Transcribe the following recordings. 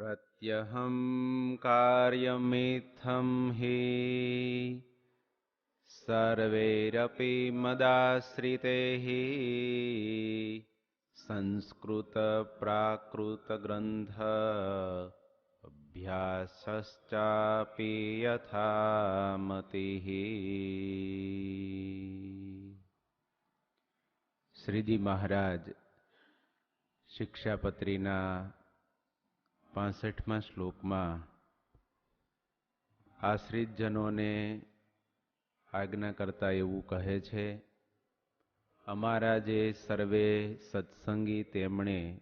प्रत्यहं कार्यमित्थं हि सर्वैरपि मदाश्रितैः संस्कृतप्राकृतग्रन्थ अभ्यासश्चापि यथा मतिः। श्रीजी महाराज शिक्षापत्रीना 65મા શ્લોકમાં આશ્રિત જનોને આજ્ઞા કરતા એવું કહે છે, અમારા જે સર્વે સત્સંગી તેમણે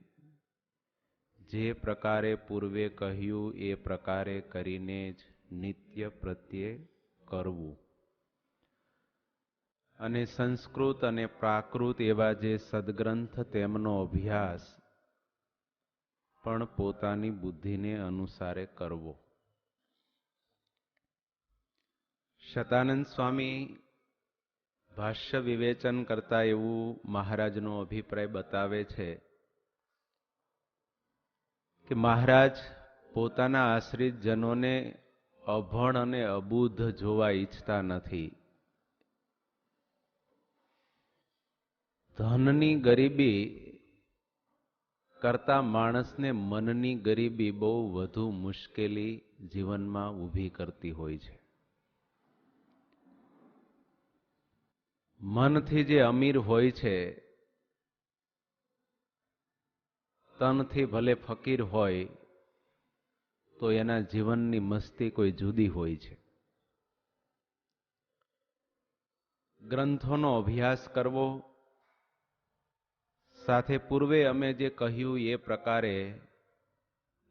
જે પ્રકારે પૂર્વે કહ્યું એ પ્રકારે કરીને જ નિત્ય પ્રત્યે કરવું અને સંસ્કૃત અને પ્રાકૃત એવા જે સદગ્રંથ તેમનો અભ્યાસ પણ પોતાની બુદ્ધિને અનુસારે કરવો. શતાનંદ સ્વામી ભાષ્ય વિવેચન કરતા એવું મહારાજનો અભિપ્રાય બતાવે છે કે મહારાજ પોતાના આશ્રિત જનોને અભણ અને અબુધ જોવા ઈચ્છતા નથી. ધનની ગરીબી કરતા માણસને મનની ગરીબી બહુ વધુ મુશ્કેલી જીવનમાં ઊભી કરતી હોય છે. મનથી જે અમીર હોય છે, તનથી ભલે ફકીર હોય તો એના જીવનની મસ્તી કોઈ જુદી હોય છે. ગ્રંથોનો અભ્યાસ કરવો, સાથે પૂર્વે અમે જે કહ્યું એ પ્રકારે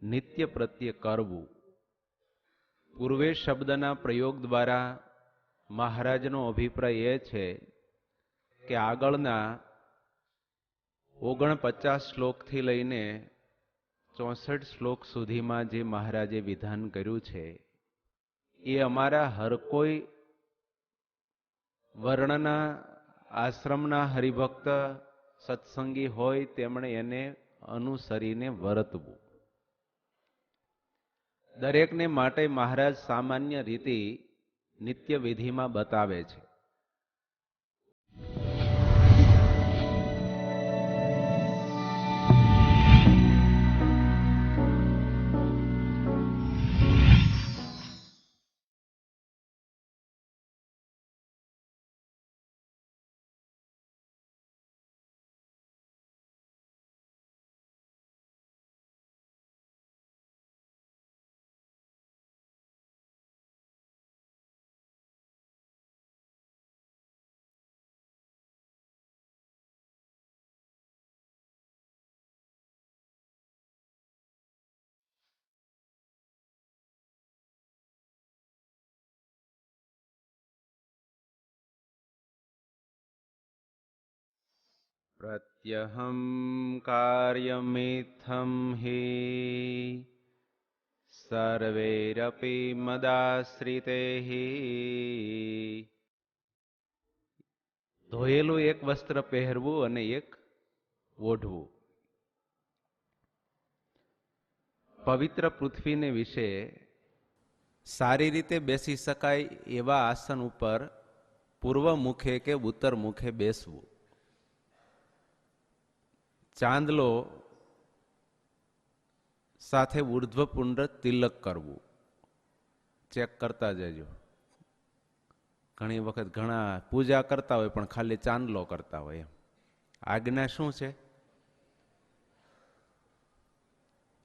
નિત્ય પ્રત્યે કરવું. પૂર્વે શબ્દના પ્રયોગ દ્વારા મહારાજનો અભિપ્રાય એ છે કે આગળના 49 શ્લોકથી લઈને 64 શ્લોક સુધીમાં જે મહારાજે વિધાન કર્યું છે એ અમારા હર કોઈ વર્ણના આશ્રમના હરિભક્ત સત્સંગી હોય તેમણે એને અનુસરીને વર્તવું. દરેકને માટે મહારાજ સામાન્ય રીતિ નિત્ય વિધિમાં બતાવે છે. प्रत्यहं कार्यमित्थं हि सर्वैरपि मदाश्रितैः. ધોયેલું એક વસ્ત્ર પહેરવું અને એક ઓઢવું. પવિત્ર પૃથ્વીને વિશે સારી રીતે બેસી શકાય એવા આસન ઉપર પૂર્વ મુખે કે ઉત્તર મુખે બેસવું. ચાંદલો સાથે ઉર્ધ્વપુંડ તિલક કરવું. ચેક કરતા જજો. ઘણી વખત ઘણા પૂજા કરતા હોય પણ ખાલી ચાંદલો કરતા હોય. આજ્ઞા શું છે?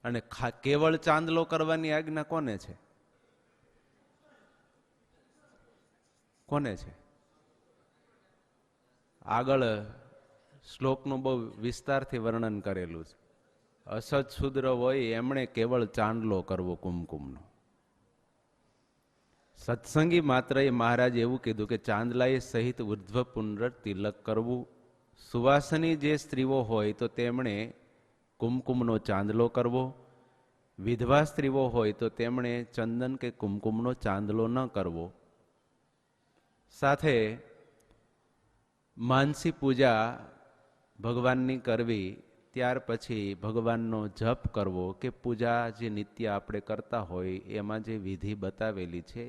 અને કેવળ ચાંદલો કરવાની આજ્ઞા કોને છે? કોને છે? આગળ શ્લોકનું બહુ વિસ્તારથી વર્ણન કરેલું છે. અસત શુદ્ર હોય એમણે કેવળ ચાંદલો કરવો કુમકુમનો. સત્સંગી માત્ર એ મહારાજ એવું કીધું કે ચાંદલાએ સહિત ઉર્ધ્વપુંડ તિલક કરવું. સુવાસની જે સ્ત્રીઓ હોય તો તેમણે કુમકુમનો ચાંદલો કરવો. વિધવા સ્ત્રીઓ હોય તો તેમણે ચંદન કે કુમકુમનો ચાંદલો ન કરવો. સાથે માનસી પૂજા ભગવાનની કરવી ત્યાર પછી ભગવાનનો જપ કરવો કે પૂજા જે નિત્ય આપણે કરતા હોય એમાં જે વિધિ બતાવેલી છે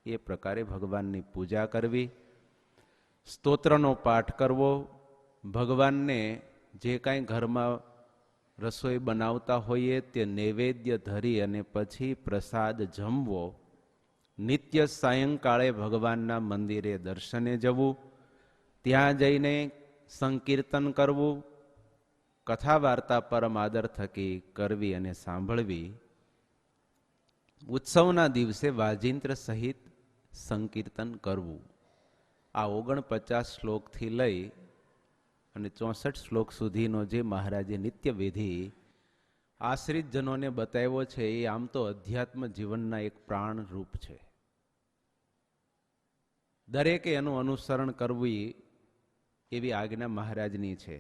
એ પ્રકારે ભગવાનની પૂજા કરવી, સ્તોત્રનો પાઠ કરવો, ભગવાનને જે કાંઈ ઘરમાં રસોઈ બનાવતા હોઈએ તે નૈવેદ્ય ધરી અને પછી પ્રસાદ જમવો, નિત્ય સાયંકાળે ભગવાનના મંદિરે દર્શને જવું, ત્યાં જઈને સંકીર્તન કરવું, કથા વાર્તા પરમ આદર થકી કરવી અને સાંભળવી, ઉત્સવના દિવસે વાજિંત્ર સહિત સંકીર્તન કરવું. આ 49 શ્લોકથી લઈ અને 64 શ્લોક સુધીનો જે મહારાજે નિત્ય વિધિ આશ્રિત જનોને બતાવ્યો છે એ આમ તો અધ્યાત્મ જીવનના એક પ્રાણ રૂપ છે. દરેકે એનું અનુસરણ કરવું એવી આજ્ઞા મહારાજની છે.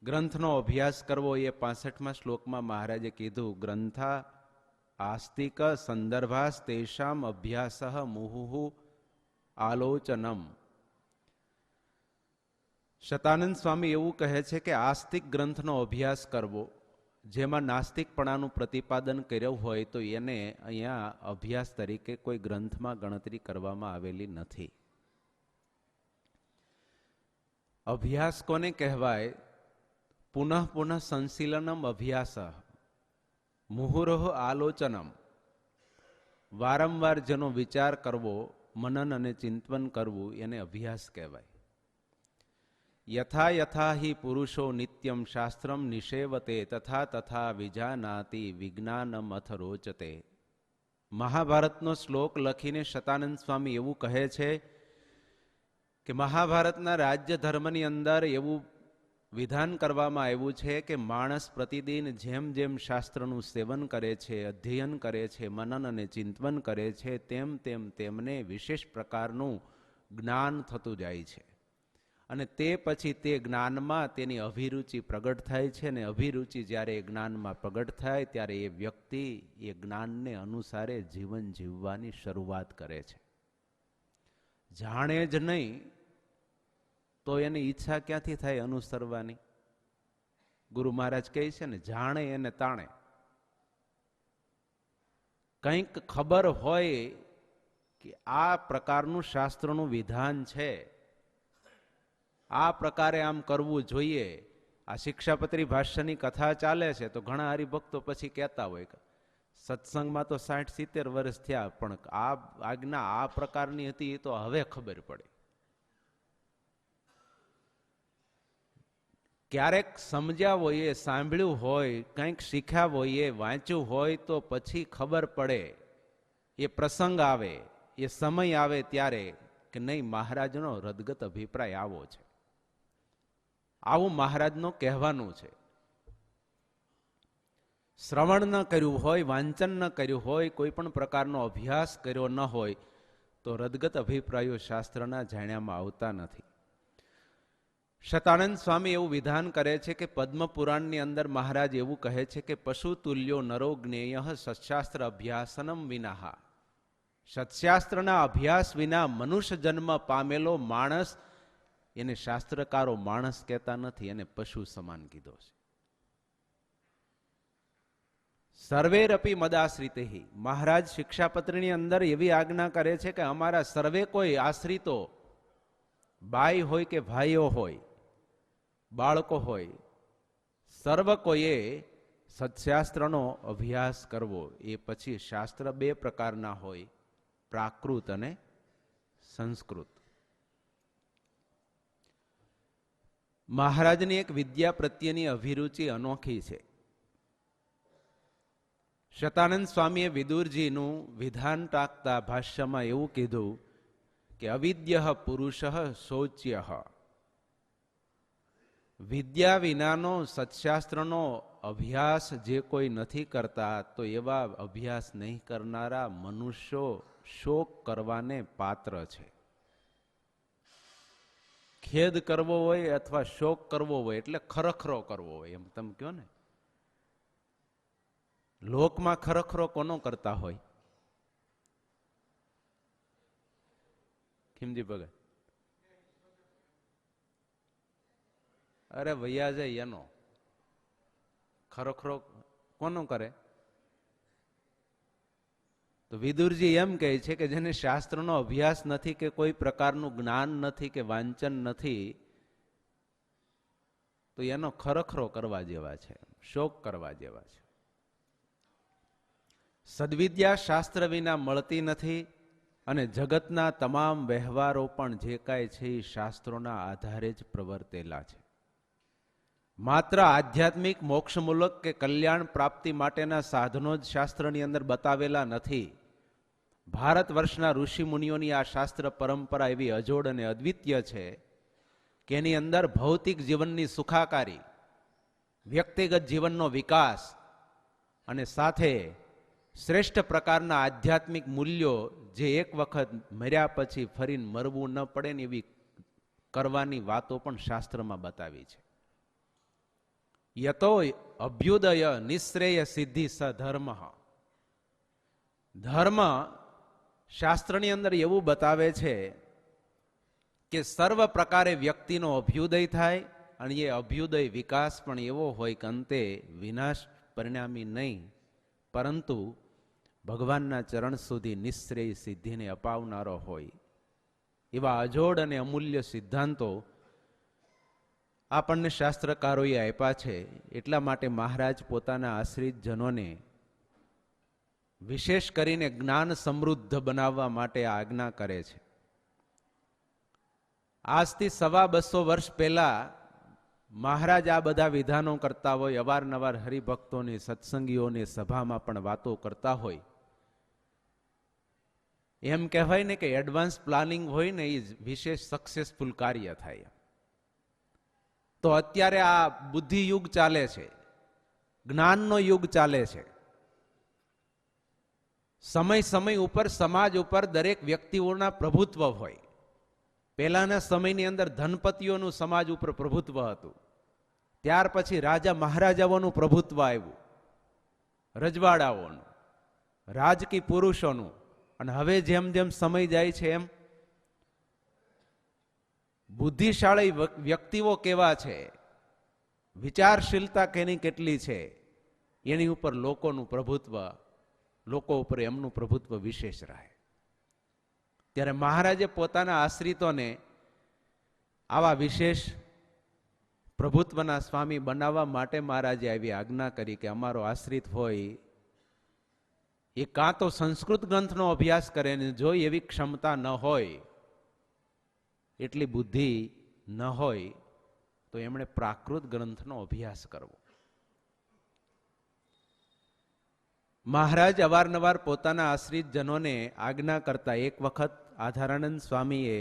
ગ્રંથનો અભ્યાસ કરવો એ 65મા શ્લોકમાં મહારાજે કીધું, ગ્રંથા આસ્તિક સંદર્ભાસ તેષામ અભ્યાસ મુહુહુ આલોચનમ. શતાનંદ સ્વામી એવું કહે છે કે આસ્તિક ગ્રંથનો અભ્યાસ કરવો, જેમાં નાસ્તિકપણાનું પ્રતિપાદન કર્યું હોય તો એને અહીંયા અભ્યાસ તરીકે કોઈ ગ્રંથમાં ગણતરી કરવામાં આવેલી નથી. અભ્યાસ કોને કહેવાય? પુનઃ પુનઃ સંશીલનમ અભ્યાસ મુહુર્હ આલોચનમ. વારંવાર જેનો વિચાર કરવો, મનન અને ચિંતન કરવું એને અભ્યાસ કહેવાય. યથા યથા હિ પુરુષો નિત્યમ શાસ્ત્રમ નિષેવતે તથા તથા વિજાનાતિ વિજ્ઞાનમ અથ રોચતે. મહાભારતનો શ્લોક લખીને શતાનંદ સ્વામી એવું કહે છે કે મહાભારતના રાજ્ય ધર્મની અંદર એવું વિધાન કરવામાં આવ્યું છે કે માણસ પ્રતિદિન જેમ જેમ શાસ્ત્રનું સેવન કરે છે, અધ્યયન કરે છે, મનન અને ચિંતન કરે છે, તેમ તેમ તેમને વિશેષ પ્રકારનું જ્ઞાન થતું જાય છે. અને તે પછી તે જ્ઞાનમાં તેની અભિરુચિ પ્રગટ થાય છે, અને અભિરુચિ જ્યારે એ જ્ઞાનમાં પ્રગટ થાય ત્યારે એ વ્યક્તિ એ જ્ઞાનને અનુસારે જીવન જીવવાની શરૂઆત કરે છે. જાણે જ નહીં તો એની ઈચ્છા ક્યાંથી થાય અનુસરવાની? ગુરુ મહારાજ કહે છે ને, જાણે એને તાણે. કંઈક ખબર હોય કે આ પ્રકારનું શાસ્ત્રનું વિધાન છે, આ પ્રકારે આમ કરવું જોઈએ. આ શિક્ષાપત્રી ભાષ્યની કથા ચાલે છે તો ઘણા હરિભક્તો પછી કહેતા હોય કે સત્સંગમાં તો 60-70 વર્ષ થયા, પણ આ આજ્ઞા આ પ્રકારની હતી એ તો હવે ખબર પડી. ક્યારેક સમજ્યા હોઈએ, સાંભળ્યું હોય, કંઈક શીખ્યા હોઈએ, વાંચ્યું હોય તો પછી ખબર પડે, એ પ્રસંગ આવે, એ સમય આવે ત્યારે કે નહીં, મહારાજનો રદગત અભિપ્રાય આવો છે. આવું મહારાજનું કહેવાનું છે. શ્રવણ ન કર્યું હોય, વાંચન ન કર્યું હોય, કોઈ પણ પ્રકારનો અભ્યાસ કર્યો ન હોય તો રદગત અભિપ્રાયો શાસ્ત્રના જાણ્યામાં આવતા નથી. શતાનંદ સ્વામી એવું વિધાન કરે છે કે પદ્મ પુરાણની અંદર મહારાજ એવું કહે છે કે પશુ તુલ્યો નરો જ્ઞેય સત્શાસ્ત્ર અભ્યાસનમ વિનાહા. સત્શાસ્ત્રના અભ્યાસ વિના મનુષ્ય જન્મ પામેલો માણસ, એને શાસ્ત્રકારો માણસ કહેતા નથી, એને પશુ સમાન કીધો છે. સર્વેરપી મદાશ્રિતે. મહારાજ શિક્ષાપત્રની અંદર એવી આજ્ઞા કરે છે કે અમારા સર્વે કોઈ આશ્રિતો, બાઈ હોય કે ભાઈઓ હોય, બાળકો હોય, સર્વ કોઈએ સત્શાસ્ત્રનો અભ્યાસ કરવો. એ પછી શાસ્ત્ર 2 પ્રકારના હોય, પ્રાકૃત અને સંસ્કૃત. મહારાજની એક વિદ્યા પ્રત્યેની અભિરુચિ અનોખી છે. શતાનંદ સ્વામીએ વિદુરજીનું વિધાન ટાંકતા ભાષ્યમાં એવું કીધું કે અવિદ્ય પુરુષ શૌચ્ય. વિદ્યા વિનાનો સત્શાસ્ત્રનો અભ્યાસ જે કોઈ નથી કરતા તો એવા અભ્યાસ નહીં કરનારા મનુષ્યો શોક કરવાને પાત્ર છે. ખેદ કરવો હોય અથવા શોક કરવો હોય એટલે ખરખરો કરવો હોય, એમ તમે કહો ને. લોકમાં ખરખરો કોનો કરતા હોય? ખીમજી ભગત? અરે વૈયા જાય એનો. ખરોખરો કોનું કરે? તો વિદુરજી એમ કહે છે કે જેને શાસ્ત્રનો અભ્યાસ નથી, કે કોઈ પ્રકારનું જ્ઞાન નથી, કે વાંચન નથી, તો એનો ખરખરો કરવા જેવા છે, શોક કરવા જેવા છે. સદવિદ્યા શાસ્ત્ર વિના મળતી નથી, અને જગતના તમામ વ્યવહારો પણ જે કાંઈ છે એ શાસ્ત્રોના આધારે જ પ્રવર્તેલા છે. માત્ર આધ્યાત્મિક મોક્ષમૂલક કે કલ્યાણ પ્રાપ્તિ માટેના સાધનો જ શાસ્ત્રની અંદર બતાવેલા નથી. ભારત વર્ષના ઋષિ મુનિઓની આ શાસ્ત્ર પરંપરા એવી અજોડ અને અદ્વિતીય છે કે એની અંદર ભૌતિક જીવનની સુખાકારી, વ્યક્તિગત જીવનનો વિકાસ અને સાથે શ્રેષ્ઠ પ્રકારના આધ્યાત્મિક મૂલ્યો જે એક વખત મર્યા પછી ફરીને મરવું ન પડે ને એવી કરવાની વાતો પણ શાસ્ત્રમાં બતાવી છે. યતો અભ્યુદય નિશ્રેય સિદ્ધિ સધર્મ. ધર્મ શાસ્ત્રની અંદર એવું બતાવે છે કે સર્વ પ્રકારે વ્યક્તિનો અભ્યુદય થાય, અને એ અભ્યુદય વિકાસ પણ એવો હોય કે અંતે વિનાશ પરિણામી નહીં, પરંતુ ભગવાનના ચરણ સુધી નિશ્રેય સિદ્ધિને અપાવનારો હોય. એવા અજોડ અને અમૂલ્ય સિદ્ધાંતો આપણને શાસ્ત્રકારોએ આપ્યા છે. એટલા માટે મહારાજ પોતાના આશ્રિત જનોને વિશેષ કરીને જ્ઞાન સમૃદ્ધ બનાવવા માટે આજ્ઞા કરે છે. આજથી 250 વર્ષ પહેલા મહારાજ આ બધા વિધાનો કરતા હોય, અવારનવાર હરિભક્તોની સત્સંગીઓની સભામાં પણ વાતો કરતા હોય. એમ કહેવાય ને કે એડવાન્સ પ્લાનિંગ હોય ને એ વિશેષ સક્સેસફુલ કાર્ય થાય. તો અત્યારે આ બુદ્ધિ યુગ ચાલે છે, જ્ઞાનનો યુગ ચાલે છે. સમય સમય ઉપર સમાજ ઉપર દરેક વ્યક્તિઓના પ્રભુત્વ હોય. પહેલાના સમયની અંદર ધનપતિઓનું સમાજ ઉપર પ્રભુત્વ હતું. ત્યાર પછી રાજા મહારાજાઓનું પ્રભુત્વ આવ્યું, રજવાડાઓનું, રાજકી પુરુષોનું. અને હવે જેમ જેમ સમય જાય છે એમ બુદ્ધિશાળી વ્યક્તિઓ કેવા છે, વિચારશીલતા કેની કેટલી છે, એની ઉપર લોકોનું પ્રભુત્વ, લોકો ઉપર એમનું પ્રભુત્વ વિશેષ રહે. ત્યારે મહારાજે પોતાના આશ્રિતોને આવા વિશેષ પ્રભુત્વના સ્વામી બનાવવા માટે મહારાજે આવી આજ્ઞા કરી કે અમારો આશ્રિત હોય એ કાં તો સંસ્કૃત ગ્રંથનો અભ્યાસ કરે, ને જો એવી ક્ષમતા ન હોય, એટલી બુદ્ધિ ન હોય, તો એમણે પ્રાકૃત ગ્રંથનો અભ્યાસ કરવો. મહારાજ અવારનવાર પોતાના આશ્રિત જનોને આજ્ઞા કરતા. એક વખત આધારાનંદ સ્વામીએ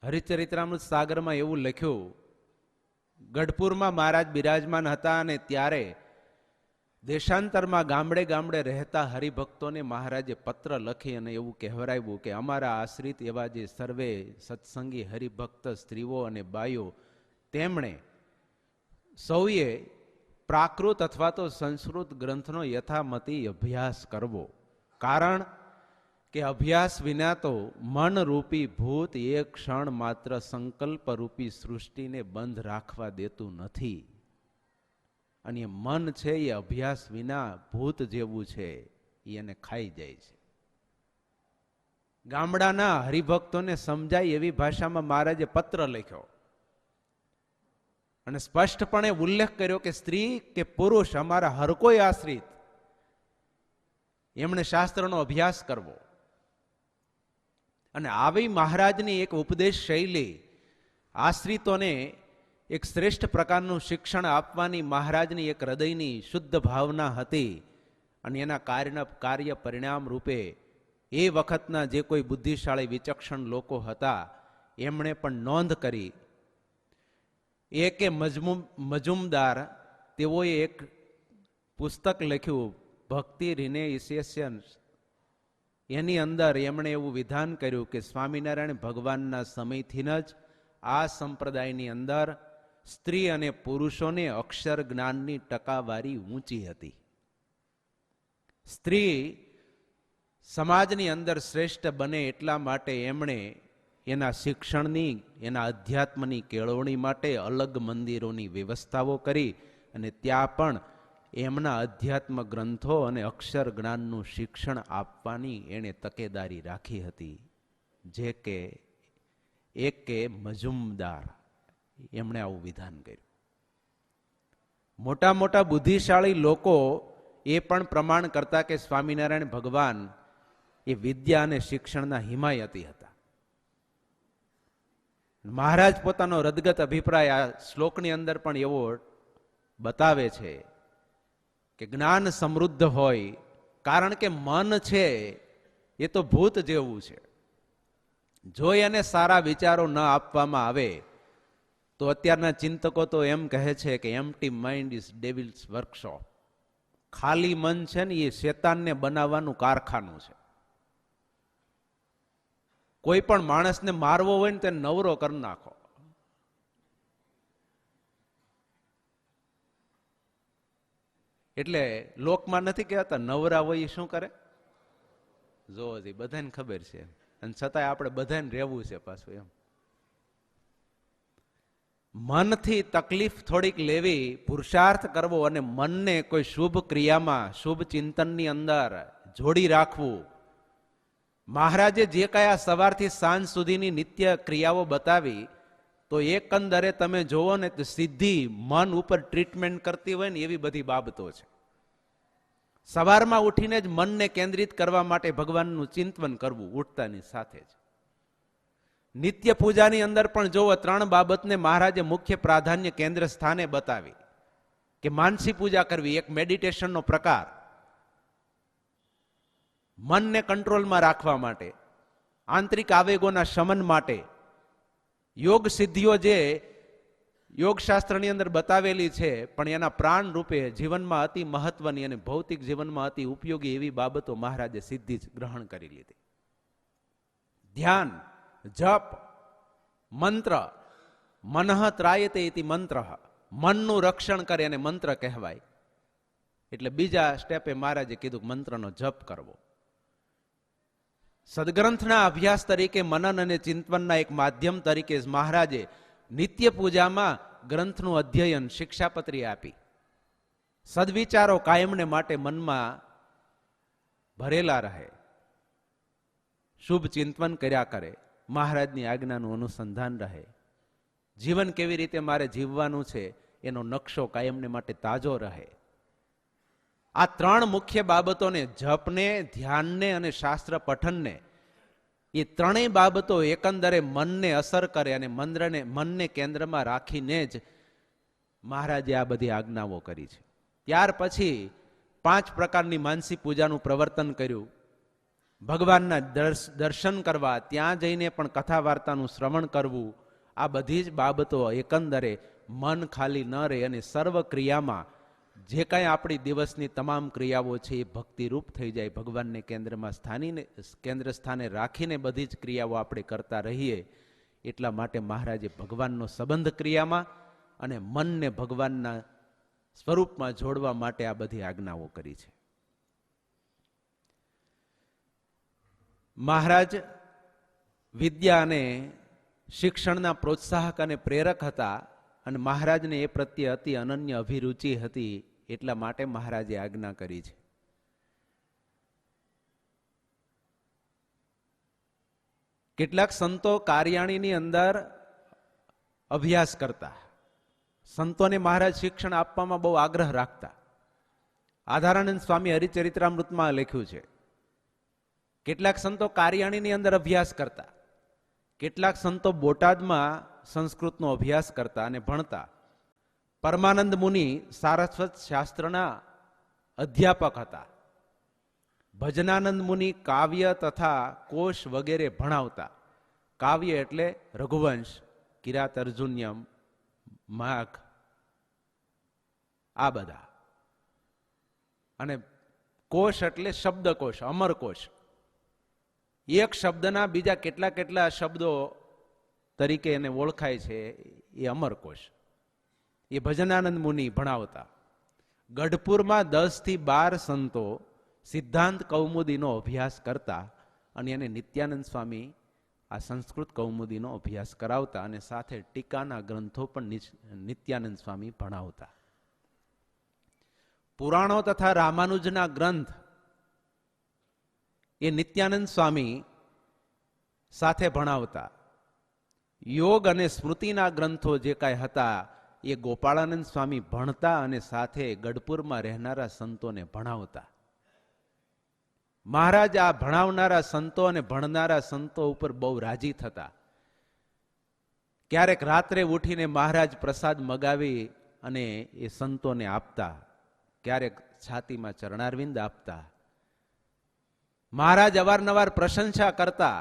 હરિચરિત્રામૃત સાગરમાં એવું લખ્યું, ગઢપુરમાં મહારાજ બિરાજમાન હતા અને ત્યારે દેશાંતરમાં ગામડે ગામડે રહેતા હરિભક્તોને મહારાજે પત્ર લખી અને એવું કહેવરાવ્યું કે અમારા આશ્રિત એવા જે સર્વે સત્સંગી હરિભક્ત સ્ત્રીઓ અને બાઈઓ, તેમણે સૌએ પ્રાકૃત અથવા તો સંસ્કૃત ગ્રંથનો યથામતી અભ્યાસ કરવો. કારણ કે અભ્યાસ વિના તો મનરૂપી ભૂત એક ક્ષણ માત્ર સંકલ્પરૂપી સૃષ્ટિને બંધ રાખવા દેતું નથી. અને મન છે એ અભ્યાસ વિના ભૂત જેવું છે, એને ખાઈ જાય છે. ગામડાના હરિભક્તોને સમજાય એવી ભાષામાં મહારાજે પત્ર લખ્યો અને સ્પષ્ટપણે ઉલ્લેખ કર્યો કે સ્ત્રી કે પુરુષ, અમારા હર કોઈ આશ્રિત, એમણે શાસ્ત્રનો અભ્યાસ કરવો. અને આવી મહારાજની એક ઉપદેશ શૈલી, આશ્રિતોને એક શ્રેષ્ઠ પ્રકારનું શિક્ષણ આપવાની મહારાજની એક હૃદયની શુદ્ધ ભાવના હતી. અને એના કાર્ય પરિણામ રૂપે એ વખતના જે કોઈ બુદ્ધિશાળી વિચક્ષણ લોકો હતા એમણે પણ નોંધ કરી. એક મજુમદાર, તેઓએ એક પુસ્તક લખ્યું, ભક્તિ રિનેઇશિયન્સ. એની અંદર એમણે એવું વિધાન કર્યું કે સ્વામિનારાયણ ભગવાનના સમયથી જ આ સંપ્રદાયની અંદર સ્ત્રી અને પુરુષોને અક્ષર જ્ઞાનની ટકાવારી ઊંચી હતી. સ્ત્રી સમાજની અંદર શ્રેષ્ઠ બને એટલા માટે એમણે એના શિક્ષણની, એના અધ્યાત્મની કેળવણી માટે અલગ મંદિરોની વ્યવસ્થાઓ કરી અને ત્યાં પણ એમના અધ્યાત્મ ગ્રંથો અને અક્ષર જ્ઞાનનું શિક્ષણ આપવાની એણે તકેદારી રાખી હતી. જે કે મજુમદાર એમણે આવું વિધાન કર્યું. મોટા મોટા બુદ્ધિશાળી લોકો એ પણ પ્રમાણ કરતા કે સ્વામિનારાયણ ભગવાન એ વિદ્યા અને શિક્ષણના હિમાયતી હતા. મહારાજ પોતાનો રદગત અભિપ્રાય આ શ્લોકની અંદર પણ એવો બતાવે છે કે જ્ઞાન સમૃદ્ધ હોય, કારણ કે મન છે એ તો ભૂત જેવું છે. જો એને સારા વિચારો ન આપવામાં આવે તો અત્યારના ચિંતકો તો એમ કહે છે કે empty mind is devils workshop. ખાલી મન છે ને એ શેતાનને બનાવવાનું કારખાનું છે. કોઈ પણ માણસને મારવો હોય ને તેને નવરો કરી નાખો. એટલે લોકમાં નથી કહેતા નવરા હોય એ શું કરે? જોવો જ બધાને ખબર છે, અને છતાંય આપણે બધાને રહેવું છે પાછું એમ. મનથી તકલીફ થોડીક લેવી, પુરુષાર્થ કરવો અને મનને કોઈ શુભ ક્રિયામાં, શુભ ચિંતનની અંદર જોડી રાખવું. મહારાજે જે કયા સવારથી સાંજ સુધીની નિત્ય ક્રિયાઓ બતાવી, તો એકંદરે તમે જોવો ને તો સીધી મન ઉપર ટ્રીટમેન્ટ કરતી હોય ને એવી બધી બાબતો છે. સવારમાં ઉઠીને જ મનને કેન્દ્રિત કરવા માટે ભગવાનનું ચિંતન કરવું ઉઠતાની સાથે જ. નિત્ય પૂજાની અંદર પણ જોવો 3 બાબતને મહારાજે મુખ્ય પ્રાધાન્ય કેન્દ્ર સ્થાને બતાવી કે માનસી પૂજા કરવી એક મેડિટેશનનો પ્રકાર, મનને કંટ્રોલમાં રાખવા માટે, આંતરિક આવેગોના શમન માટે. યોગ સિદ્ધિઓ જે યોગશાસ્ત્રની અંદર બતાવેલી છે, પણ એના પ્રાણ રૂપે જીવનમાં અતિ મહત્વની અને ભૌતિક જીવનમાં અતિ ઉપયોગી એવી બાબતો મહારાજે સિદ્ધિ જ ગ્રહણ કરી લીધી. ધ્યાન, જપ, મંત્ર, મનઃ ત્રાયતે ઇતિ મંત્ર, મનનું રક્ષણ કરે અને મંત્ર કહેવાય. એટલે બીજા સ્ટેપે મહારાજે કીધું મંત્રનો જપ કરવો. સદગ્રંથના અભ્યાસ તરીકે, મનન અને ચિંતનના એક માધ્યમ તરીકે મહારાજે નિત્ય પૂજામાં ગ્રંથનું અધ્યયન, શિક્ષાપત્રી આપી. સદવિચારો કાયમને માટે મનમાં ભરેલા રહે, શુભ ચિંતન કર્યા કરે, મહારાજની આજ્ઞાનું અનુસંધાન રહે. જીવન કેવી રીતે મારે જીવવાનું છે એનો નકશો કાયમને માટે તાજો રહે. આ 3 મુખ્ય બાબતોને, જપને, ધ્યાનને અને શાસ્ત્ર પઠનને, એ 3 બાબતો એકંદરે મનને અસર કરે અને મનને કેન્દ્રમાં રાખીને જ મહારાજે આ બધી આજ્ઞાઓ કરી છે. ત્યાર પછી 5 પ્રકારની માનસી પૂજાનું પ્રવર્તન કર્યું. ભગવાનના દર્શન કરવા, ત્યાં જઈને પણ કથા વાર્તાનું શ્રવણ કરવું. આ બધી જ બાબતો એકંદરે મન ખાલી ન રહે અને સર્વ ક્રિયામાં જે કાંઈ આપણી દિવસની તમામ ક્રિયાઓ છે એ ભક્તિરૂપ થઈ જાય. ભગવાનને કેન્દ્ર સ્થાને રાખીને બધી જ ક્રિયાઓ આપણે કરતા રહીએ. એટલા માટે મહારાજે ભગવાનનો સંબંધ ક્રિયામાં અને મનને ભગવાનના સ્વરૂપમાં જોડવા માટે આ બધી આજ્ઞાઓ કરી છે. મહારાજ વિદ્યા અને શિક્ષણના પ્રોત્સાહક અને પ્રેરક હતા, અને મહારાજને એ પ્રત્યે અતિ અનન્ય અભિરુચિ હતી. એટલા માટે મહારાજે આજ્ઞા કરી છે. કેટલાક સંતો કાર્યાણીની અંદર અભ્યાસ કરતા. સંતોને મહારાજ શિક્ષણ આપવામાં બહુ આગ્રહ રાખતા. આધારાનંદ સ્વામી હરિચરિત્રામૃતમાં લખ્યું છે. કેટલાક સંતો કાર્યાણીની અંદર અભ્યાસ કરતા, કેટલાક સંતો બોટાદમાં સંસ્કૃતનો અભ્યાસ કરતા અને ભણતા. પરમાનંદ મુનિ સારસ્વત શાસ્ત્રના અધ્યાપક હતા. ભજનાનંદ મુનિ કાવ્ય તથા કોશ વગેરે ભણાવતા. કાવ્ય એટલે રઘુવંશ, કિરાત અર્જુન્યમ, માઘ, આ બધા. અને કોશ એટલે શબ્દકોશ, અમરકોશ. એક શબ્દના બીજા કેટલા શબ્દો તરીકે એને ઓળખાય છે, એ અમરકોશ. એ ભજનાનંદ મુનિ ભણાવતા. ગઢપુરમાં 10 થી 12 સંતો સિદ્ધાંત કૌમુદીનો અભ્યાસ કરતા, અને એને નિત્યાનંદ સ્વામી આ સંસ્કૃત કૌમુદીનો અભ્યાસ કરાવતા, અને સાથે ટીકાના ગ્રંથો પણ નિત્યાનંદ સ્વામી ભણાવતા. પુરાણો તથા રામાનુજના ગ્રંથ એ નિત્યાનંદ સ્વામી સાથે ભણાવતા. યોગ અને સ્મૃતિના ગ્રંથો જે કાંઈ હતા એ ગોપાળાનંદ સ્વામી ભણતા અને સાથે ગઢપુરમાં રહેનારા સંતોને ભણાવતા. મહારાજ આ ભણાવનારા સંતો અને ભણનારા સંતો ઉપર બહુ રાજી થતા. ક્યારેક રાત્રે ઉઠીને મહારાજ પ્રસાદ મગાવી અને એ સંતોને આપતા, ક્યારેક છાતીમાં ચરણારવિંદ આપતા. મહારાજ અવારનવાર પ્રશંસા કરતા.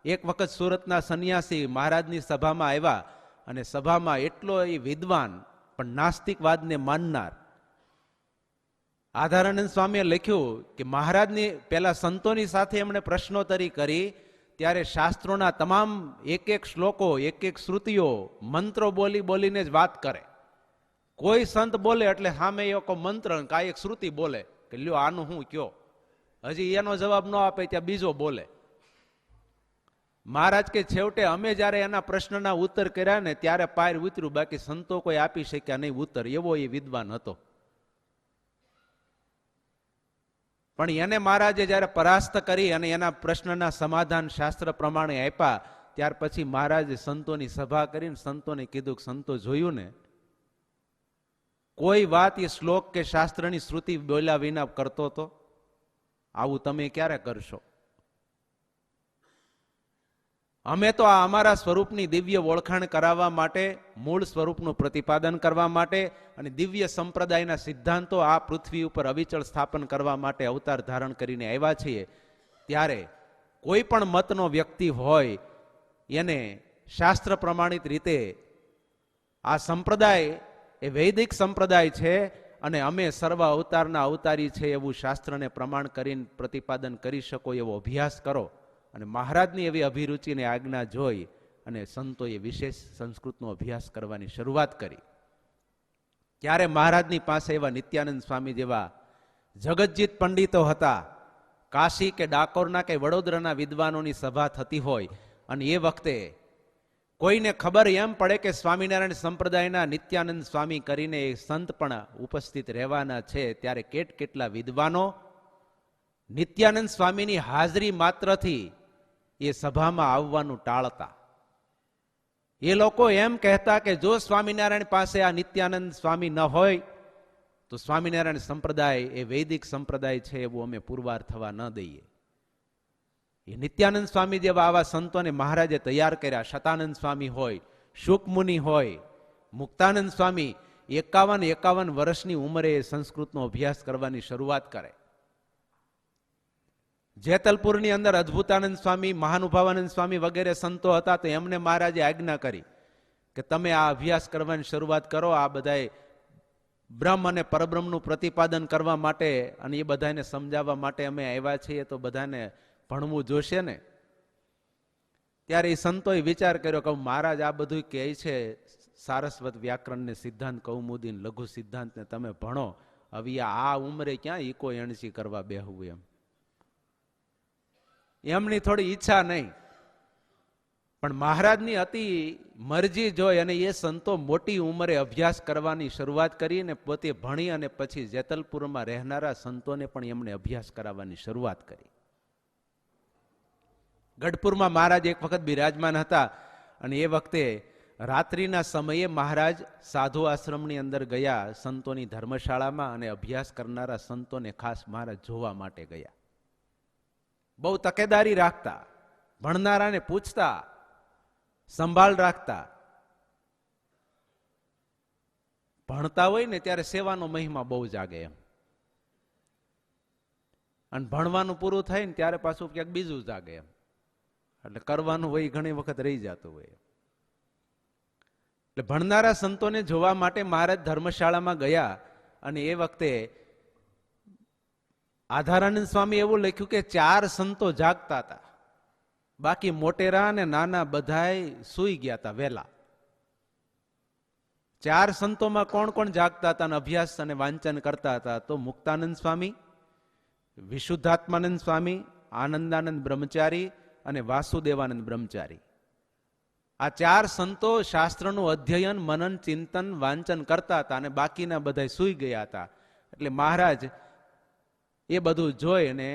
એક વખત સુરતના સંન્યાસી મહારાજની સભામાં આવ્યા અને સભામાં એટલો એ વિદ્વાન પણ નાસ્તિકવાદને માનનાર આધારાનંદ સ્વામીએ લખ્યું કે મહારાજની પેલા સંતોની સાથે એમણે પ્રશ્નોત્તરી કરી ત્યારે શાસ્ત્રોના તમામ એક એક શ્લોકો, એક એક શ્રુતિઓ, મંત્રો બોલી બોલીને જ વાત કરે. કોઈ સંત બોલે એટલે સામે એક મંત્ર કાંઈ એક શ્રુતિ બોલે કે લ્યો આનું હું કયો, હજી એનો જવાબ ન આપે ત્યાં બીજો બોલે. મહારાજ કે છેવટે અમે જયારે એના પ્રશ્નના ઉત્તર કર્યા ને ત્યારે પાર ઉતર્યું, બાકી સંતો કોઈ આપી શક્યા નહીં ઉત્તર, એવો એ વિદ્વાન હતો. પણ એને મહારાજે જયારે પરાસ્ત કરી અને એના પ્રશ્નના સમાધાન શાસ્ત્ર પ્રમાણે આપ્યા ત્યાર પછી મહારાજે સંતોની સભા કરીને સંતોને કીધું કે સંતો જોયું ને, કોઈ વાત એ શ્લોક કે શાસ્ત્રની શ્રુતિ બોલ્યા વિના કરતો તો આવું તમે ક્યારે કરશો? અમે તો આ અમારા સ્વરૂપની દિવ્ય ઓળખાણ કરાવવા માટે, મૂળ સ્વરૂપનું પ્રતિપાદન કરવા માટે અને દિવ્ય સંપ્રદાયના સિદ્ધાંતો આ પૃથ્વી ઉપર અવિચળ સ્થાપન કરવા માટે અવતાર ધારણ કરીને આવ્યા છીએ. ત્યારે કોઈ પણ મતનો વ્યક્તિ હોય એને શાસ્ત્ર પ્રમાણિત રીતે આ સંપ્રદાય એ વૈદિક સંપ્રદાય છે અને અમે સર્વ અવતારના અવતારી છે એવું શાસ્ત્રને પ્રમાણ કરીને પ્રતિપાદન કરી શકો એવો અભ્યાસ કરો. અને મહારાજની એવી અભિરુચિને આજ્ઞા જોઈ અને સંતોએ વિશેષ સંસ્કૃતનો અભ્યાસ કરવાની શરૂઆત કરી. ત્યારે મહારાજની પાસે એવા નિત્યાનંદ સ્વામી જેવા જગતજીત પંડિતો હતા. કાશી કે ડાકોરના કે વડોદરાના વિદ્વાનોની સભા થતી હોય અને એ વખતે કોઈને ખબર એમ પડે કે સ્વામિનારાયણ સંપ્રદાયના નિત્યાનંદ સ્વામી કરીને એ સંત પણ ઉપસ્થિત રહેવાના છે, ત્યારે કેટલા વિદ્વાનો નિત્યાનંદ સ્વામીની હાજરી માત્રથી એ સભામાં આવવાનું ટાળતા. એ લોકો એમ કહેતા કે જો સ્વામિનારાયણ પાસે આ નિત્યાનંદ સ્વામી ન હોય તો સ્વામિનારાયણ સંપ્રદાય એ વૈદિક સંપ્રદાય છે એવું અમે પુરવાર થવા ન દઈએ. એ નિત્યાનંદ સ્વામી જેવા આવા સંતોને મહારાજે તૈયાર કર્યા. શતાનંદ સ્વામી હોય, શુકમુનિ હોય, મુક્તાનંદ સ્વામી 51 વર્ષની ઉંમરે સંસ્કૃતનો અભ્યાસ કરવાની શરૂઆત કરે. જેતલપુરની અંદર અદ્ભુતાનંદ સ્વામી, મહાનુભાવાનંદ સ્વામી વગેરે સંતો હતા તો એમને મહારાજે આજ્ઞા કરી કે તમે આ અભ્યાસ કરવાની શરૂઆત કરો. આ બધાએ બ્રહ્મ અને પરબ્રહ્મનું પ્રતિપાદન કરવા માટે અને એ બધાને સમજાવવા માટે અમે આવ્યા છીએ, તો બધાને ભણવું જોશે ને. ત્યારે એ સંતોએ વિચાર કર્યો કે મહારાજ આ બધું કહે છે સારસ્વત વ્યાકરણને, સિદ્ધાંત કૌમુદી, લઘુ સિદ્ધાંતને તમે ભણો, હવે આ ઉંમરે ક્યાં ઈકો એણસી કરવા બેહવું એમ. એમની થોડી ઈચ્છા નહીં, પણ મહારાજની અતિ મરજી જોઈ અને એ સંતો મોટી ઉંમરે અભ્યાસ કરવાની શરૂઆત કરી અને પોતે ભણી અને પછી જેતલપુરમાં રહેનારા સંતોને પણ એમણે અભ્યાસ કરાવવાની શરૂઆત કરી. ગઢપુરમાં મહારાજ એક વખત બિરાજમાન હતા અને એ વખતે રાત્રિના સમયે મહારાજ સાધુ આશ્રમની અંદર ગયા, સંતોની ધર્મશાળામાં, અને અભ્યાસ કરનારા સંતોને ખાસ મહારાજ જોવા માટે ગયા. બહુ તકેદારી રાખતા, ભણનારાને પૂછતા, સંભાળ રાખતા. ભણતા હોય ને ત્યારે સેવાનો મહિમા બહુ જાગે એમ, અને ભણવાનું પૂરું થાય ને ત્યારે પાછું ક્યાંક બીજું જાગે એમ, એટલે કરવાનું હોય ઘણી વખત રહી જતું હોય. એટલે ભણનારા સંતોને જોવા માટે મહારાજ ધર્મશાળામાં ગયા અને એ વખતે આધારાનંદ સ્વામી એવું લખ્યું કે 4 સંતો જાગતા હતા, બાકી મોટેરા અને નાના બધાય સૂઈ ગયા હતા વહેલા. 4 સંતોમાં કોણ કોણ જાગતા હતા અને અભ્યાસ અને વાંચન કરતા હતા? તો મુક્તાનંદ સ્વામી, વિશુદ્ધાત્માનંદ સ્વામી, આનંદાનંદ બ્રહ્મચારી અને વાસુદેવાનંદ બ્રહ્મચારી. આ 4 સંતો શાસ્ત્રનું અધ્યયન, મનન, ચિંતન, વાંચન કરતા હતા અને બાકીના બધા સૂઈ ગયા હતા. એટલે મહારાજ એ બધું જોઈ અને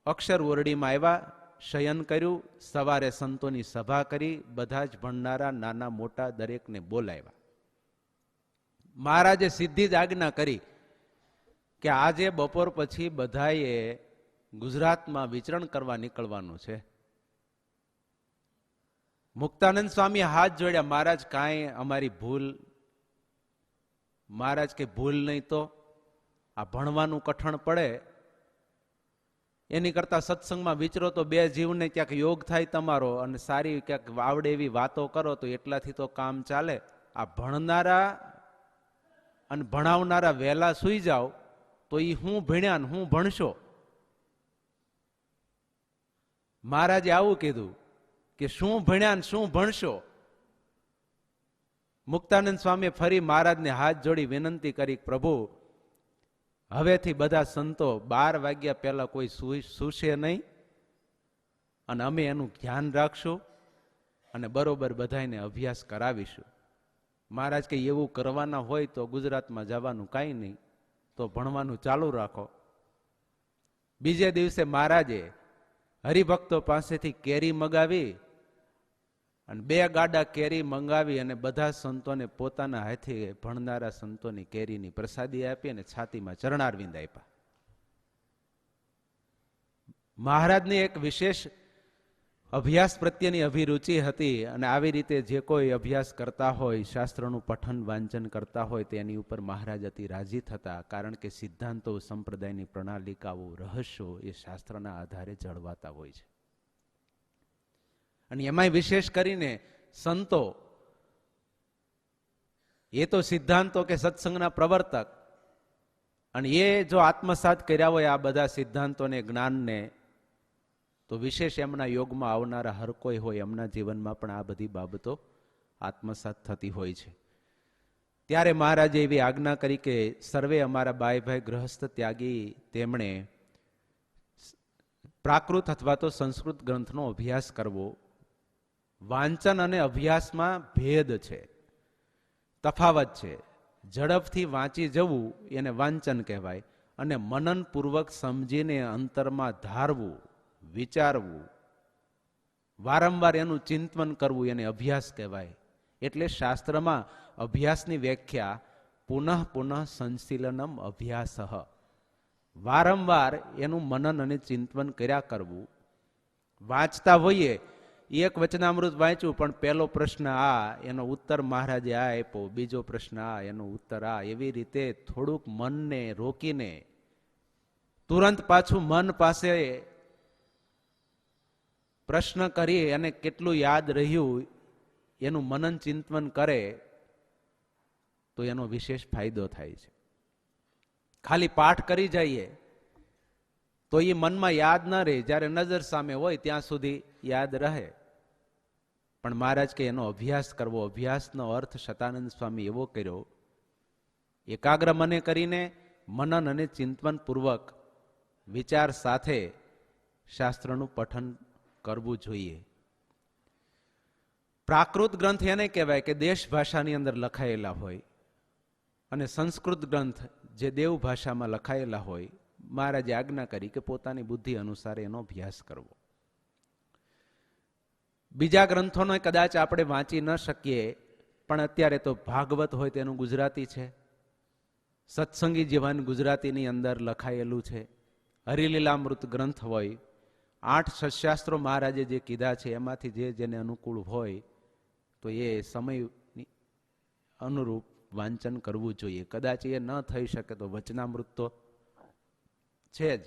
અક્ષર ઓરડીમાં આવ્યા, શયન કર્યું, સવારે સંતોની સભા કરી, બધા જ ભણનારા નાના મોટા દરેકને બોલાવ્યા. મહારાજે સીધી જ આજ્ઞા કરી કે આજે બપોર પછી બધાએ ગુજરાતમાં વિચરણ કરવા નીકળવાનું છે. મુક્તાનંદ સ્વામી હાથ જોડ્યા, મહારાજ કાંઈ અમારી ભૂલ? મહારાજ કે ભૂલ નહીં તો આ ભણવાનું કઠણ પડે, એની કરતા સત્સંગમાં વિચરો તો બે જીવને ક્યાંક યોગ થાય તમારો, અને સારી ક્યાંક આવડે એવી વાતો કરો તો એટલાથી તો કામ ચાલે. આ ભણનારા અને ભણાવનારા વહેલા સુઈ જાઓ તો એ હું ભણ્યા ને હું ભણશો. મહારાજે આવું કીધું કે શું ભણ્યા ને શું ભણશો. મુક્તાનંદ સ્વામીએ ફરી મહારાજને હાથ જોડી વિનંતી કરી, પ્રભુ હવેથી બધા સંતો 12 વાગ્યા પહેલા કોઈ સૂશે નહીં, અને અમે એનું ધ્યાન રાખશું અને બરોબર બધાને અભ્યાસ કરાવીશું. મહારાજ કે એવું કરવાના હોય તો ગુજરાતમાં જવાનું કાંઈ નહીં, તો ભણવાનું ચાલુ રાખો. બીજે દિવસે મહારાજે હરિભક્તો પાસેથી કેરી મગાવી અને 2 ગાડા કેરી મંગાવી અને બધા સંતોને પોતાના હાથે ભણનારા સંતોની કેરીની પ્રસાદી આપી અને છાતીમાં ચરણારવિંદ આપ્યા. મહારાજની એક વિશેષ અભ્યાસ પ્રત્યેની અભિરુચિ હતી, અને આવી રીતે જે કોઈ અભ્યાસ કરતા હોય, શાસ્ત્રનું પઠન વાંચન કરતા હોય તેની ઉપર મહારાજ અતિ રાજી થતા, કારણ કે સિદ્ધાંતો, સંપ્રદાયની પ્રણાલિકાઓ, રહસ્યો એ શાસ્ત્રના આધારે જળવાતા હોય છે. અને એમાંય વિશેષ કરીને સંતો એ તો સિદ્ધાંતો કે સત્સંગના પ્રવર્તક, અને એ જો આત્મસાત કર્યા હોય આ બધા સિદ્ધાંતોને, જ્ઞાનને, તો વિશેષ એમના યોગમાં આવનારા હર કોઈ હોય એમના જીવનમાં પણ આ બધી બાબતો આત્મસાત થતી હોય છે. ત્યારે મહારાજે એવી આજ્ઞા કરી કે સર્વે અમારા બાઈ ગ્રહસ્થ ત્યાગી તેમણે પ્રાકૃત અથવા તો સંસ્કૃત ગ્રંથનો અભ્યાસ કરવો. વાંચન અને અભ્યાસમાં ભેદ છે, તફાવત છે. ઝડપથી વાંચી જવું એને વાંચન કહેવાય, અને મનનપૂર્વક સમજીને અંતરમાં ધારવું, વિચારવું, વારંવાર એનું ચિંતન કરવું એને અભ્યાસ કહેવાય. એટલે શાસ્ત્રમાં અભ્યાસની વ્યાખ્યા પુનઃ પુનઃ સંશીલનમ અભ્યાસ, વારંવાર એનું મનન અને ચિંતન કર્યા કરવું. વાંચતા હોઈએ, એક વચનામૃત વાંચ્યું પણ પહેલો પ્રશ્ન આ, એનો ઉત્તર મહારાજે આ આપ્યો, બીજો પ્રશ્ન આ, એનો ઉત્તર આ, એવી રીતે થોડુંક મનને રોકીને તુરંત પાછું મન પાસે પ્રશ્ન કરી અને કેટલું યાદ રહ્યું એનું મનન ચિંતન કરે તો એનો વિશેષ ફાયદો થાય છે. ખાલી પાઠ કરી જઈએ તો એ મનમાં યાદ ન રહે, જ્યારે નજર સામે હોય ત્યાં સુધી યાદ રહે. પણ મહારાજ કે એનો અભ્યાસ કરવો. અભ્યાસનો અર્થ શતાનંદ સ્વામી એવો કર્યો, એકાગ્ર મને કરીને મનન અને ચિંતન પૂર્વક વિચાર સાથે શાસ્ત્રનું પઠન કરવું જોઈએ. પ્રાકૃત ગ્રંથ એને કહેવાય કે દેશ ભાષાની અંદર લખાયેલા હોય, અને સંસ્કૃત ગ્રંથ જે દેવ ભાષામાં લખાયેલા હોય. મહારાજે આજ્ઞા કરી કે પોતાની બુદ્ધિ અનુસાર એનો અભ્યાસ કરવો. બીજા ગ્રંથોનો કદાચ આપણે વાંચી ન શકીએ, પણ અત્યારે તો ભાગવત હોય તેનું ગુજરાતી છે, સત્સંગી જીવન ગુજરાતીની અંદર લખાયેલું છે, હરિલીલામૃત ગ્રંથ હોય, 8 સત્શાસ્ત્રો મહારાજે જે કીધા છે એમાંથી જે જેને અનુકૂળ હોય તો એ સમય અનુરૂપ વાંચન કરવું જોઈએ. કદાચ એ ન થઈ શકે તો વચનામૃત તો છે જ.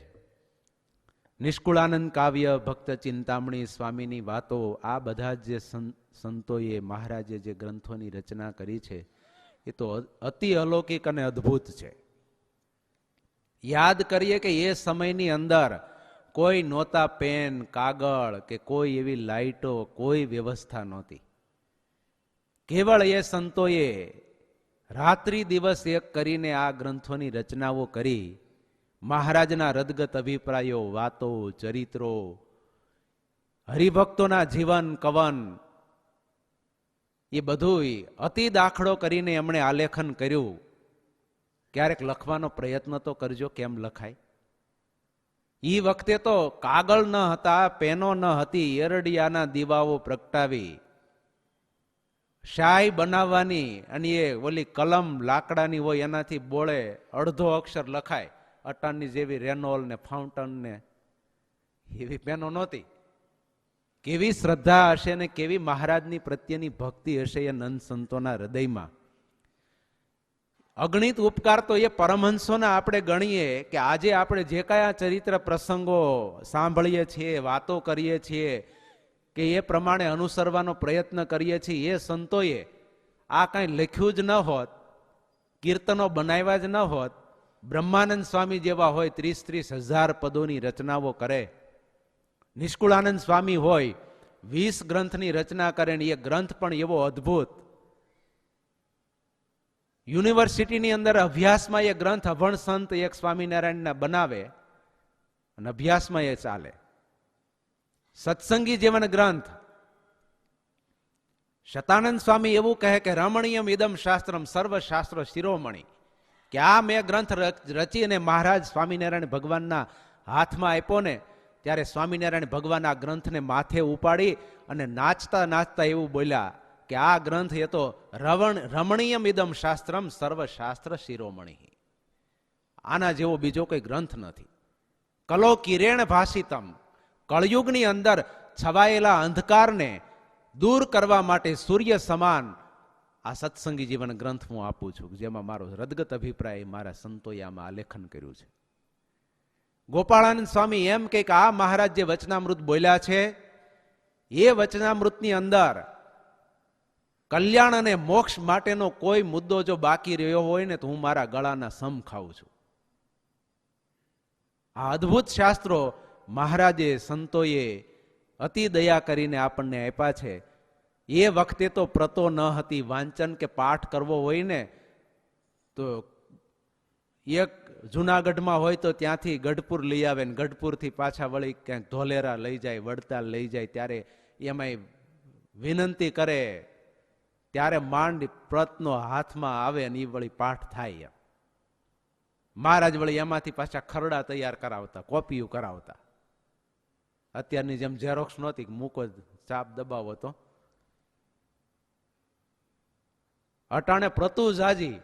નિષ્કુળાનંદ કાવ્ય, ભક્ત ચિંતામણી, સ્વામીની વાતો, આ બધા જે સંતોએ, મહારાજે જે ગ્રંથોની રચના કરી છે એ તો અતિ અલૌકિક અને અદ્ભુત છે. યાદ કરીએ કે એ સમયની અંદર કોઈ નહોતા પેન, કાગળ કે કોઈ એવી લાઈટો, કોઈ વ્યવસ્થા નહોતી. કેવળ એ સંતોએ રાત્રિ દિવસ એક કરીને આ ગ્રંથોની રચનાઓ કરી. મહારાજના રદગત અભિપ્રાયો, વાતો, ચરિત્રો, હરિભક્તોના જીવન કવન, એ બધું અતિ દાખલો કરીને એમણે આલેખન કર્યું કે ક્યારેક લખવાનો પ્રયત્ન તો કરજો કેમ લખાય. ઈ વખતે તો કાગળ ન હતા, પેનો ન હતી, એરડિયાના દીવાઓ પ્રગટાવી શાહી બનાવવાની, અને એ ઓલી કલમ લાકડાની હોય એનાથી બોળે અડધો અક્ષર લખાય. અટાણની જેવી રેનોલ ને ફાઉન્ટન ને એવી પેનો નહોતી. કેવી શ્રદ્ધા હશે ને કેવી મહારાજની પ્રત્યેની ભક્તિ હશે એ નંદ સંતોના હૃદયમાં. અગણિત ઉપકાર તો એ પરમહંસોના આપણે ગણીએ કે આજે આપણે જે કયા ચરિત્ર પ્રસંગો સાંભળીએ છીએ, વાતો કરીએ છીએ કે એ પ્રમાણે અનુસરવાનો પ્રયત્ન કરીએ છીએ, એ સંતોએ આ કાંઈ લખ્યું જ ન હોત, કીર્તનો બનાવ્યા જ ન હોત, બ્રહ્માનંદ સ્વામી જેવા હોય 30,000 પદોની રચનાઓ કરે, નિષ્કુળાનંદ સ્વામી હોય 20 ગ્રંથની રચના કરે, ને એ ગ્રંથ પણ એવો અદ્ભુત, યુનિવર્સિટીની અંદર અભ્યાસમાં એ ગ્રંથ અભણ સંત એક સ્વામિનારાયણના બનાવે અને અભ્યાસમાં એ ચાલે. સત્સંગી જીવન ગ્રંથ શતાનંદ સ્વામી એવું કહે કે રમણીયમ ઇદમ શાસ્ત્રમ સર્વ શાસ્ત્ર શિરોમણી, કે આ મેં ગ્રંથ રચી અને મહારાજ સ્વામિનારાયણ ભગવાનના હાથમાં આપ્યો ને ત્યારે સ્વામિનારાયણ ભગવાન આ ગ્રંથને માથે ઉપાડી અને નાચતા નાચતા એવું બોલ્યા કે આ ગ્રંથ એ તો રમણીયમ ઇદમ શાસ્ત્રમ સર્વ શાસ્ત્ર શિરોમણી, આના જેવો બીજો કોઈ ગ્રંથ નથી. કલો કિરેણ ભાષિતમ, કળયુગની અંદર છવાયેલા અંધકારને દૂર કરવા માટે સૂર્ય સમાન આ સત્સંગી જીવન ગ્રંથ હું આપું છું, જેમાં મારો રદગત અભિપ્રાય મારા સંતોએ આમાં આલેખન કર્યું છે. ગોપાળાનંદ સ્વામી એમ કે આ મહારાજ જે વચનામૃત બોલ્યા છે એ વચનામૃતની અંદર કલ્યાણ અને મોક્ષ માટેનો કોઈ મુદ્દો જો બાકી રહ્યો હોય ને તો હું મારા ગળાના સમ ખાઉં છું. આ અદ્ભુત શાસ્ત્રો મહારાજે સંતોએ અતિ દયા કરીને આપણને આપ્યા છે. એ વખતે તો પ્રતો ન હતી, વાંચન કે પાઠ કરવો હોય ને તો એક જુનાગઢમાં હોય તો ત્યાંથી ગઢપુર લઈ આવે ને ગઢપુરથી પાછા વળી ક્યાંક ધોલેરા લઈ જાય, વડતાલ લઈ જાય, ત્યારે એમાંય વિનંતી કરે ત્યારે માંડ પ્રતનો હાથમાં આવે ને એ વળી પાઠ થાય. મહારાજ વળી એમાંથી પાછા ખરડા તૈયાર કરાવતા, કોપીઓ કરાવતા. અત્યારની જેમ ઝેરોક્સ નહોતી, મૂકો ચાપ દબાવો તો. અટાણે પ્રતુ જાજી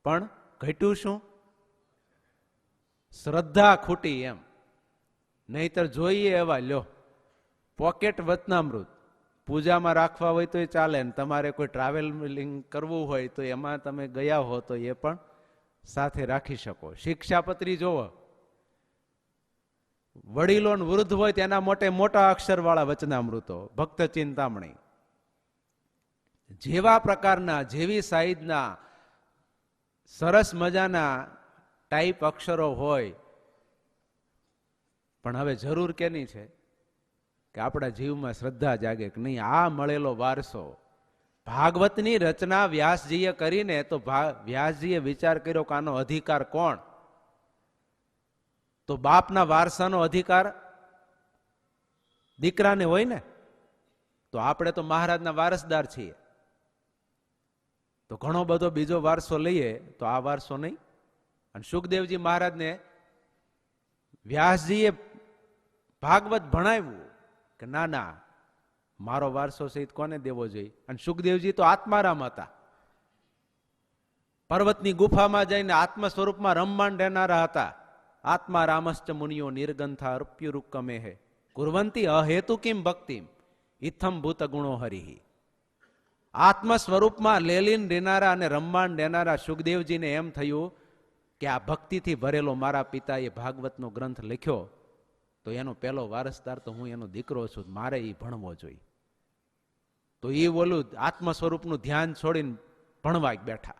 પણ ઘટ્યું શું? શ્રદ્ધા ખૂટી એમ. નહીતર જોઈએ એવા લ્યો પોકેટ વચનામૃત પૂજામાં રાખવા હોય તો એ ચાલે, ને તમારે કોઈ ટ્રાવેલિંગ કરવું હોય તો એમાં તમે ગયા હો તો એ પણ સાથે રાખી શકો. શિક્ષાપત્રી જોવો, વડીલો વૃદ્ધ હોય તેના મોટે મોટા અક્ષર વાળા વચનામૃતો, ભક્ત ચિંતામણી, જેવા પ્રકારના જેવી સાઈઝના સરસ મજાના ટાઈપ અક્ષરો હોય. પણ હવે જરૂર કેની છે કે આપણા જીવમાં શ્રદ્ધા જાગે કે નહીં. આ મળેલો વારસો ભાગવતની રચના વ્યાસજીએ કરીને તો વ્યાસજીએ વિચાર કર્યો કે આનો અધિકાર કોણ? તો બાપના વારસાનો અધિકાર દીકરાને હોય ને, તો આપણે તો મહારાજના વારસદાર છીએ, તો ઘણો બધો બીજો વારસો લઈએ તો આ વારસો નહીં. અને સુખદેવજી મહારાજને વ્યાસજીએ ભાગવત ભણાવ્યું કે ના ના મારો વારસો સહિત કોને દેવો જોઈએ. અને સુખદેવજી તો આત્મારામ હતા, પર્વતની ગુફામાં જઈને આત્મ સ્વરૂપમાં રમમાન રહેનારા હતા. આત્મા રામશ્ચ મુનિયો નિર્ગંથા અર્પ્યુરુક્કમે હે કુર્વંતી અહેતુ કિમ ભક્તિમ ઇથમ ભૂત ગુણો હરિહી. આત્મ સ્વરૂપમાં લેલીન રહેનારા અને રમમાન રહેનારા સુખદેવજીને એમ થયું કે આ ભક્તિથી ભરેલો મારા પિતાએ ભાગવતનો ગ્રંથ લખ્યો તો એનો પહેલો વારસદાર તો હું એનો દીકરો છું, મારે એ ભણવો જોઈએ. તો એ બોલું આત્મ સ્વરૂપનું ધ્યાન છોડીને ભણવા બેઠા.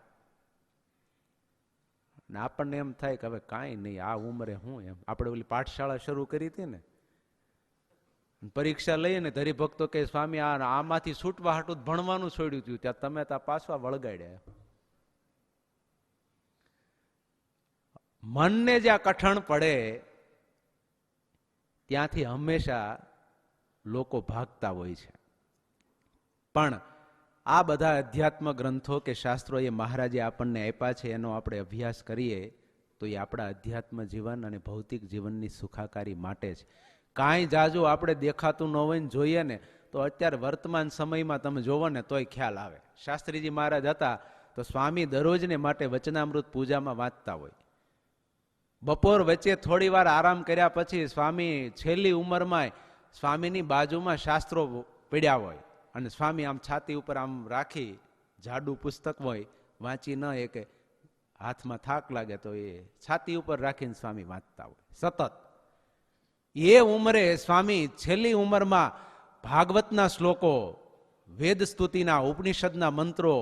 ને આપણને એમ થાય કે હવે કાંઈ નહીં, આ ઉંમરે હું એમ. આપણે ઓલી પાઠશાળા શરૂ કરી હતી ને, પરીક્ષા લઈએ ને હરિભક્તો કે સ્વામી આમાંથી છૂટવા હાટું ભણવાનું છોડ્યું હતું, ત્યાં તમે ત્યાં પાછા વળગાડ્યા. મનને જ્યાં કઠણ પડે ત્યાંથી હંમેશા લોકો ભાગતા હોય છે. પણ આ બધા અધ્યાત્મ ગ્રંથો કે શાસ્ત્રો એ મહારાજે આપણને આપ્યા છે, એનો આપણે અભ્યાસ કરીએ તો એ આપણા અધ્યાત્મ જીવન અને ભૌતિક જીવનની સુખાકારી માટે જ. કાંઈ જાજુ આપણે દેખાતું ન હોય ને જોઈએ ને તો અત્યારે વર્તમાન સમયમાં તમે જોવો ને તોય ખ્યાલ આવે. શાસ્ત્રીજી મહારાજ હતા તો સ્વામી દરરોજને માટે વચનામૃત પૂજામાં વાંચતા હોય. બપોર વચ્ચે થોડી વાર આરામ કર્યા પછી સ્વામી છેલ્લી ઉંમરમાં સ્વામીની બાજુમાં શાસ્ત્રો પડ્યા હોય અને સ્વામી આમ છાતી ઉપર આમ રાખી, જાડું પુસ્તક હોય, વાંચી ન એ કે હાથમાં થાક લાગે તો એ છાતી ઉપર રાખીને સ્વામી વાંચતા હોય સતત. એ ઉંમરે સ્વામી છેલ્લી ઉંમરમાં ભાગવતના શ્લોકો, વેદ સ્તુતિના, ઉપનિષદના મંત્રો,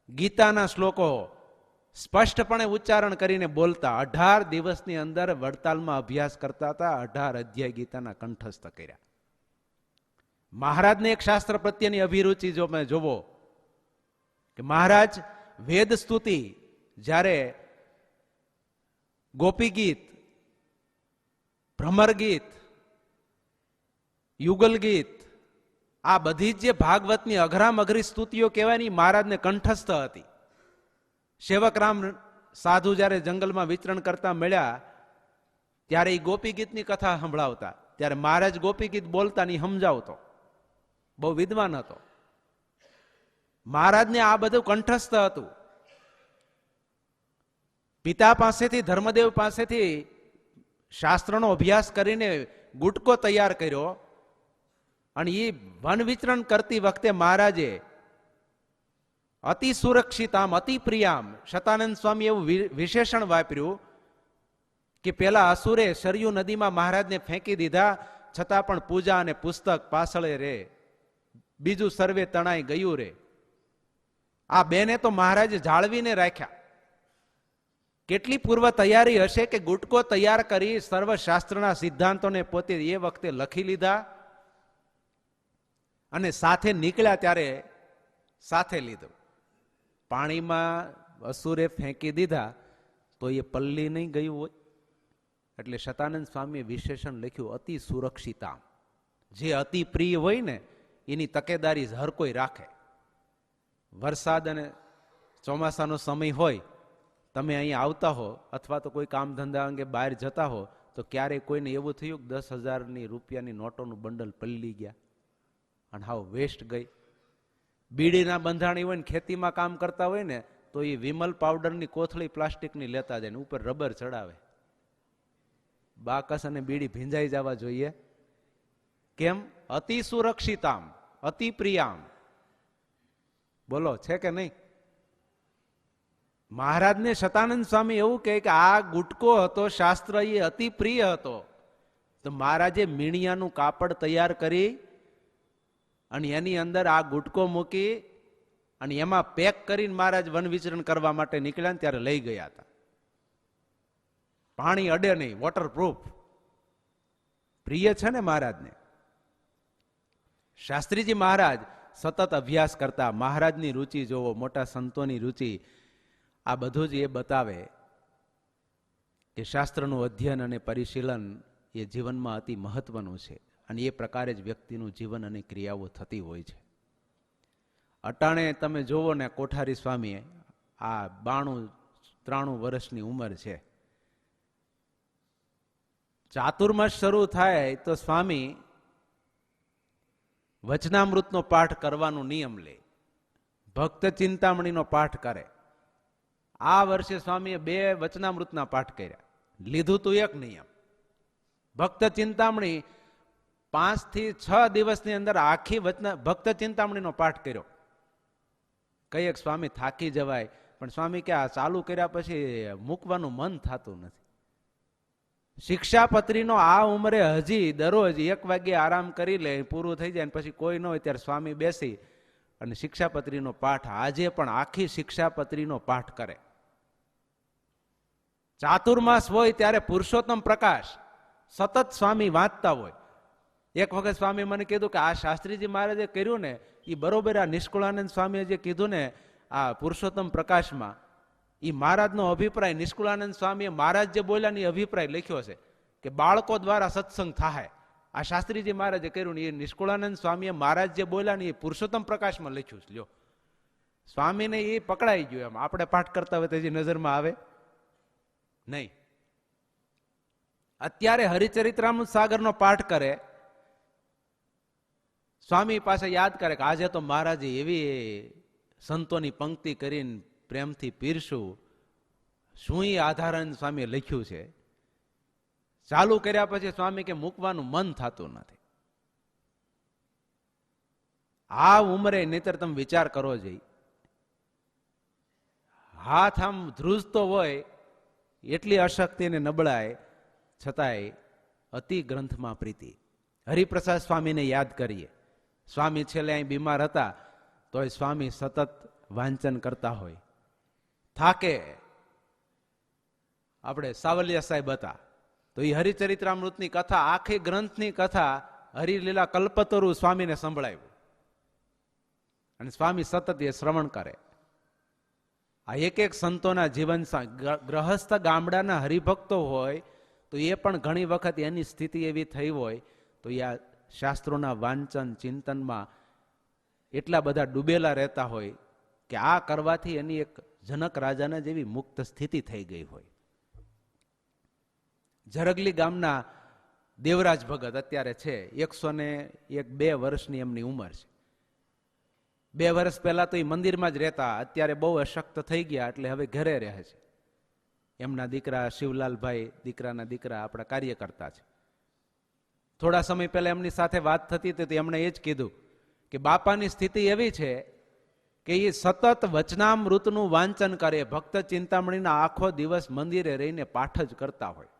ગીતાના શ્લોકો સ્પષ્ટપણે ઉચ્ચારણ કરીને બોલતા. 18 દિવસની અંદર વડતાલમાં અભ્યાસ કરતા હતા. 18 અધ્યાય ગીતાના કંઠસ્થ કર્યા. મહારાજને એક શાસ્ત્ર પ્રત્યેની અભિરુચિ જો મેં જોવો કે મહારાજ વેદ સ્તુતિ, જ્યારે ગોપી ગીત, ભ્રમર ગીત, યુગલ ગીત, આ બધી જે ભાગવતની અઘરામ અઘરી સ્તુતિઓ કહેવાની મહારાજને કંઠસ્થ હતી. સેવકરામ સાધુ જ્યારે જંગલમાં વિચરણ કરતા મળ્યા ત્યારે એ ગોપી ગીતની કથા સંભળાવતા, ત્યારે મહારાજ ગોપી ગીત બોલતા ને સમજાવતો. બહુ વિદ્વાન હતો. મહારાજને આ બધું કંઠસ્થ હતું. પિતા પાસેથી, ધર્મદેવ પાસેથી શાસ્ત્રનો અભ્યાસ કરીને ગુટકો તૈયાર કર્યો અને એ વન વિચરણ કરતી વખતે મહારાજે અતિ સુરક્ષિતામ અતિ પ્રિયામ, શતાનંદ સ્વામી એવું વિશેષણ વાપર્યું કે પેલા અસુરે સરયુ નદીમાં મહારાજને ફેંકી દીધા, છતાં પણ પૂજા અને પુસ્તક પાછળે રે, બીજું સર્વે તણાઈ ગયું રે. આ બેને તો મહારાજે જાળવીને રાખ્યા. કેટલી પૂર્વ તૈયારી હશે કે ગુટકો તૈયાર કરી સર્વશાસ્ત્રના સિદ્ધાંતોને પોતે એ વખતે લખી લીધા અને સાથે નીકળ્યા ત્યારે સાથે લીધું. પાણીમાં અસુરે ફેંકી દીધા તો એ પલ્લી નહીં ગયું હોય. એટલે શતાનંદ સ્વામીએ વિશેષણ લખ્યું અતિ સુરક્ષિતા. જે અતિ પ્રિય હોય ને એની તકેદારી હર કોઈ રાખે. વરસાદ અને ચોમાસાનો સમય હોય, તમે અહીંયા આવતા હો અથવા તો કોઈ કામ ધંધા અંગે બહાર જતા હો તો ક્યારેય કોઈને એવું થયું 10,000 રૂપિયાની નોટોનું બંડલ પલ્લી ગયા અને હાવ વેસ્ટ ગઈ. બીડીના બંધાણી હોય ને ખેતીમાં કામ કરતા હોય ને તો એ વિમલ પાવડરની કોથળી પ્લાસ્ટિકની લેતા જાય ને ઉપર રબર ચડાવે. બાકસ અને બીડી ભીંજાઈ જવા જોઈએ. કેમ? અતિ સુરક્ષિતામ અતિ પ્રિયામ. બોલો છે કે નહીં? મહારાજને શતાનંદ સ્વામી એવું કહે કે આ ગુટકો હતો, શાસ્ત્ર એ અતિ પ્રિય હતો. તો મહારાજે મીણિયાનું કાપડ તૈયાર કરી અને એની અંદર આ ગુટકો મૂકી અને એમાં પેક કરીને મહારાજ વન વિચરણ કરવા માટે નીકળ્યા ત્યારે લઈ ગયા હતા. પાણી અડે નહીં, વોટરપ્રૂફ. પ્રિય છે ને મહારાજને. શાસ્ત્રીજી મહારાજ સતત અભ્યાસ કરતા. મહારાજની રુચિ જોવો, મોટા સંતોની રુચિ. આ બધું જ એ બતાવે કે શાસ્ત્રનું અધ્યયન અને પરિશીલન એ જીવનમાં અતિ મહત્વનું છે અને એ પ્રકારે જ વ્યક્તિનું જીવન અને ક્રિયાઓ થતી હોય છે. અટાણે તમે જોવો ને કોઠારી સ્વામીએ આ 92-93 વર્ષની ઉંમર છે. ચાતુર્માસ શરૂ થાય તો સ્વામી વચનામૃતનો પાઠ કરવાનો નિયમ લે, ભક્ત ચિંતામણીનો પાઠ કરે. આ વર્ષે સ્વામીએ 2 વચનામૃતના પાઠ કર્યા. લીધું તું એક નિયમ. ભક્ત ચિંતામણી 5 થી 6 દિવસની અંદર આખી ભક્ત ચિંતામણીનો પાઠ કર્યો. કઈક સ્વામી થાકી જવાય, પણ સ્વામી કે આ ચાલુ કર્યા પછી મૂકવાનું મન થતું નથી. શિક્ષાપત્રીનો આ ઉંમરે હજી દરરોજ 1 વાગ્યે આરામ કરી લે, પૂરું થઈ જાય પછી કોઈ ન હોય ત્યારે સ્વામી બેસી અને શિક્ષાપત્રીનો પાઠ, આજે પણ આખી શિક્ષાપત્રીનો પાઠ કરે. ચાતુર્માસ હોય ત્યારે પુરુષોત્તમ પ્રકાશ સતત સ્વામી વાંચતા હોય. એક વખત સ્વામી મને કીધું કે આ શાસ્ત્રીજી મહારાજે કર્યું ને એ બરોબર. આ નિષ્કુળાનંદ સ્વામીએ જે કીધું ને આ પુરુષોત્તમ પ્રકાશમાં, એ મહારાજનો અભિપ્રાય. નિષ્કુળાનંદ સ્વામીએ મહારાજ જે બોલ્યા ને અભિપ્રાય લખ્યો છે કે બાળકો દ્વારા સત્સંગ થાય. આ શાસ્ત્રીજી મહારાજે કર્યું ને એ નિષ્કુળાનંદ સ્વામીએ મહારાજ જે બોલ્યા ને એ પુરુષોત્તમ પ્રકાશમાં લખ્યું છે. લ્યો, સ્વામીને એ પકડાઈ ગયું. એમ આપણે પાઠ કરતા હોય તો હજી નજરમાં આવે નહીં. અત્યારે હરિચરિત્રામૃત સાગરનો પાઠ કરે, સ્વામી પાસે યાદ કરે કે આજે તો મહારાજે એવી સંતોની પંક્તિ કરીને પ્રેમથી પીરશું, શું એ આધારાનંદ સ્વામીએ લખ્યું છે. ચાલુ કર્યા પછી સ્વામી કે મૂકવાનું મન થતું નથી. આ ઉંમરે નહીતર તમે વિચાર કરો જોઈએ, હાથ આમ ધ્રુજતો હોય એટલી અશક્તિ ને નબળાય છતાંય અતિ ગ્રંથમાં પ્રીતિ. હરિપ્રસાદ સ્વામીને યાદ કરીએ. સ્વામી છેલ્લે અહીં બીમાર હતા તોય સ્વામી સતત વાંચન કરતા હોય. થાકે આપણે સાવલિયા સાહેબ હતા તો એ હરિચરિત્રામૃતની કથા, આખી ગ્રંથની કથા હરિલીલા કલ્પતરુ સ્વામીને સંભળાવ્યું અને સ્વામી સતત એ શ્રવણ કરે. આ એક એક સંતોના જીવન, ગ્રહસ્થ ગામડાના હરિભક્તો હોય તો એ પણ ઘણી વખત એની સ્થિતિ એવી થઈ હોય તો એ આ શાસ્ત્રોના વાંચન ચિંતનમાં એટલા બધા ડૂબેલા રહેતા હોય કે આ કરવાથી એની એક જનક રાજાના જેવી મુક્ત સ્થિતિ થઈ ગઈ હોય. જરગલી ગામના દેવરાજ ભગત અત્યારે છે, 101-2 વર્ષની એમની ઉંમર છે. 2 વર્ષ પહેલા તો એ મંદિરમાં જ રહેતા, અત્યારે બહુ અશક્ત થઈ ગયા એટલે હવે ઘરે રહે છે. એમના દીકરા શિવલાલભાઈ, દીકરાના દીકરા આપણા કાર્યકર્તા છે. થોડા સમય પહેલા એમની સાથે વાત થતી હતી તો એમણે એ જ કીધું કે બાપાની સ્થિતિ એવી છે કે એ સતત વચનામૃતનું વાંચન કરે. ભક્ત ચિંતામણીના આખો દિવસ મંદિરે રહીને પાઠ જ કરતા હોય.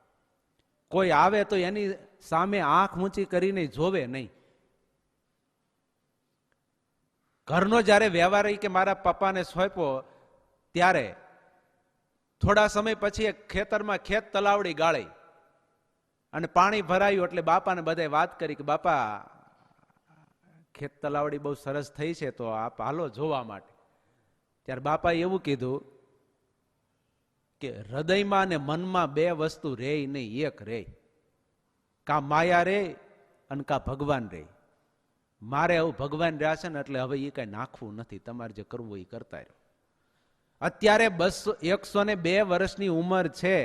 કોઈ આવે તો એની સામે આંખ ઊંચી કરીને જોવે નહીં. ઘરનો જ્યારે વ્યવહાર કે મારા પપ્પાને સોંપ્યો ત્યારે થોડા સમય પછી એક ખેતરમાં ખેત તલાવડી ગાળી અને પાણી ભરાયું એટલે બાપાને બધાએ વાત કરી કે બાપા ખેત તલાવડી બહુ સરસ થઈ છે તો આપ હાલો જોવા માટે. ત્યારે બાપાએ એવું કીધું કે હૃદયમાં અને મનમાં 2 વસ્તુ રે નહીં, એક રે. કા માયા રે અને કા ભગવાન રે. મારે હવે ભગવાન રહ્યા છે ને એટલે હવે એ કઈ નાખવું નથી, તમારે જે કરવું એ કરતા રહ્યો. અત્યારે 102 વર્ષની ઉંમર છે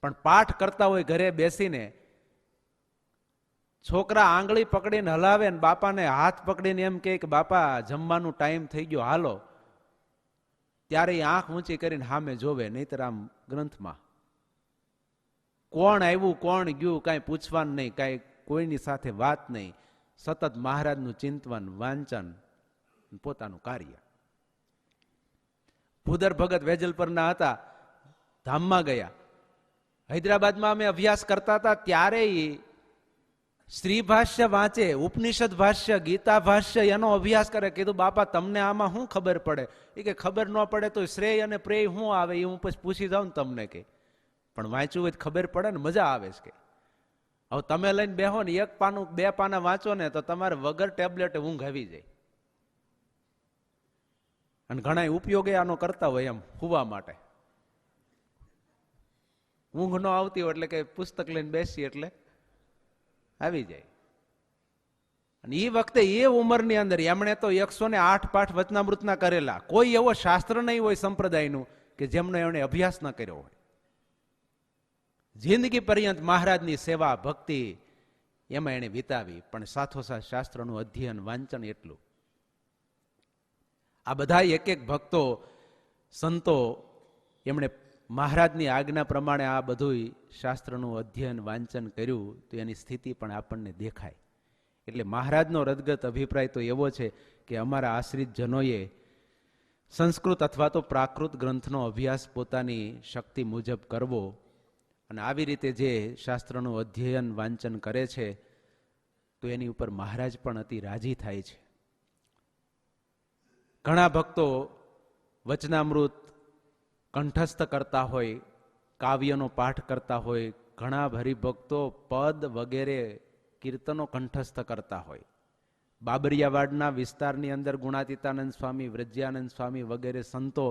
પણ પાઠ કરતા હોય ઘરે બેસીને. છોકરા આંગળી પકડીને હલાવે ને બાપાને હાથ પકડીને એમ કે બાપા જમવાનું ટાઈમ થઈ ગયો હાલો, ત્યારે એ આંખ ઊંચી કરીને સામે જોવે. નહીતર આમ ગ્રંથમાં કોણ આવ્યું કોણ ગયું કાંઈ પૂછવાનું નહીં, કાંઈ કોઈની સાથે વાત નહીં. સતત મહારાજનું ચિંતન, વાંચન, પોતાનું કાર્ય. ભૂદર ભગત વેજલપરના હતા, ધામમાં ગયા. હૈદરાબાદમાં અમે અભ્યાસ કરતા હતા ત્યારે શ્રી ભાષ્ય વાંચે, ઉપનિષદ ભાષ્ય, ગીતા ભાષ્ય એનો અભ્યાસ કરે. કીધું બાપા તમને આમાં શું ખબર પડે? એ કે ખબર ન પડે તો શ્રેય અને પ્રેય શું આવે એ હું પછી પૂછી જાઉં ને તમને, કે પણ વાંચવું હોય ખબર પડે ને, મજા આવે છે. કે હવે તમે લઈને બેહો ને 1 પાનું 2 પાના વાંચો ને તો તમારે વગર ટેબ્લેટે ઊંઘ આવી જાય. અને ઘણા ઉપયોગે આનો કરતા હોય એમ સુવા માટે. ઊંઘ ન આવતી હોય એટલે કે પુસ્તક લઈને બેસી એટલે આવી જાય. અને એ વખતે એ ઉંમરની અંદર એમણે તો 108 પાઠ વચનામૃતના કરેલા. કોઈ એવો શાસ્ત્ર નહીં હોય સંપ્રદાયનું કે જેમનો એમણે અભ્યાસ ન કર્યો હોય. જિંદગી પર્યંત મહારાજની સેવા ભક્તિ એમાં એને વિતાવી, પણ સાથોસાથ શાસ્ત્રનું અધ્યયન વાંચન એટલું. આ બધા એક એક ભક્તો સંતો એમણે મહારાજની આજ્ઞા પ્રમાણે આ બધું શાસ્ત્રનું અધ્યયન વાંચન કર્યું તો એની સ્થિતિ પણ આપણને દેખાય. એટલે મહારાજનો રદગત અભિપ્રાય તો એવો છે કે અમારા આશ્રિત જનોએ સંસ્કૃત અથવા તો પ્રાકૃત ગ્રંથનો અભ્યાસ પોતાની શક્તિ મુજબ કરવો અને આવી રીતે જે શાસ્ત્રનું અધ્યયન વાંચન કરે છે તો એની ઉપર મહારાજ પણ અતિ રાજી થાય છે. ઘણા ભક્તો વચનામૃત કંઠસ્થ કરતા હોય, કાવ્યનો પાઠ કરતા હોય, ઘણા હરિભક્તો પદ વગેરે કીર્તનો કંઠસ્થ કરતા હોય. બાબરિયાવાડના વિસ્તારની અંદર ગુણાતીતાનંદ સ્વામી, વ્રજ્યાનંદ સ્વામી વગેરે સંતો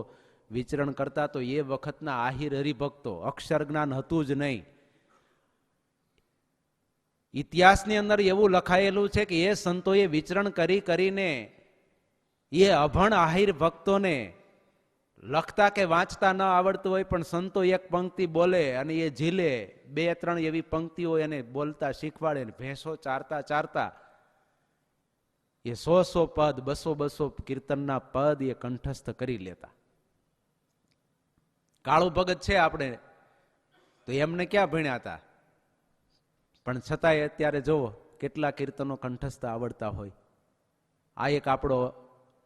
વિચરણ કરતા તો એ વખતના આહિર હરિભક્તો, અક્ષર જ્ઞાન હતું જ નહીં, ઇતિહાસની અંદર એવું લખાયેલું છે કે એ સંતોએ વિચરણ કરી કરીને એ અભણ આહિર ભક્તોને લખતા કે વાંચતા ન આવડતું હોય પણ સંતો એક પંક્તિ બોલે અને એ ઝીલે, 2-3 એવી પંક્તિઓ એને બોલતા શીખવાડે, ભેંસો ચારતા ચારતા એ 100 પદ 200 કીર્તનના પદ એ કંઠસ્થ કરી લેતા. કાળુ ભગત છે આપણે તો એમને ક્યાં ભણ્યા હતા, પણ છતાંય અત્યારે જોવો કેટલા કીર્તનો કંઠસ્થ આવડતા હોય. આ એક આપણો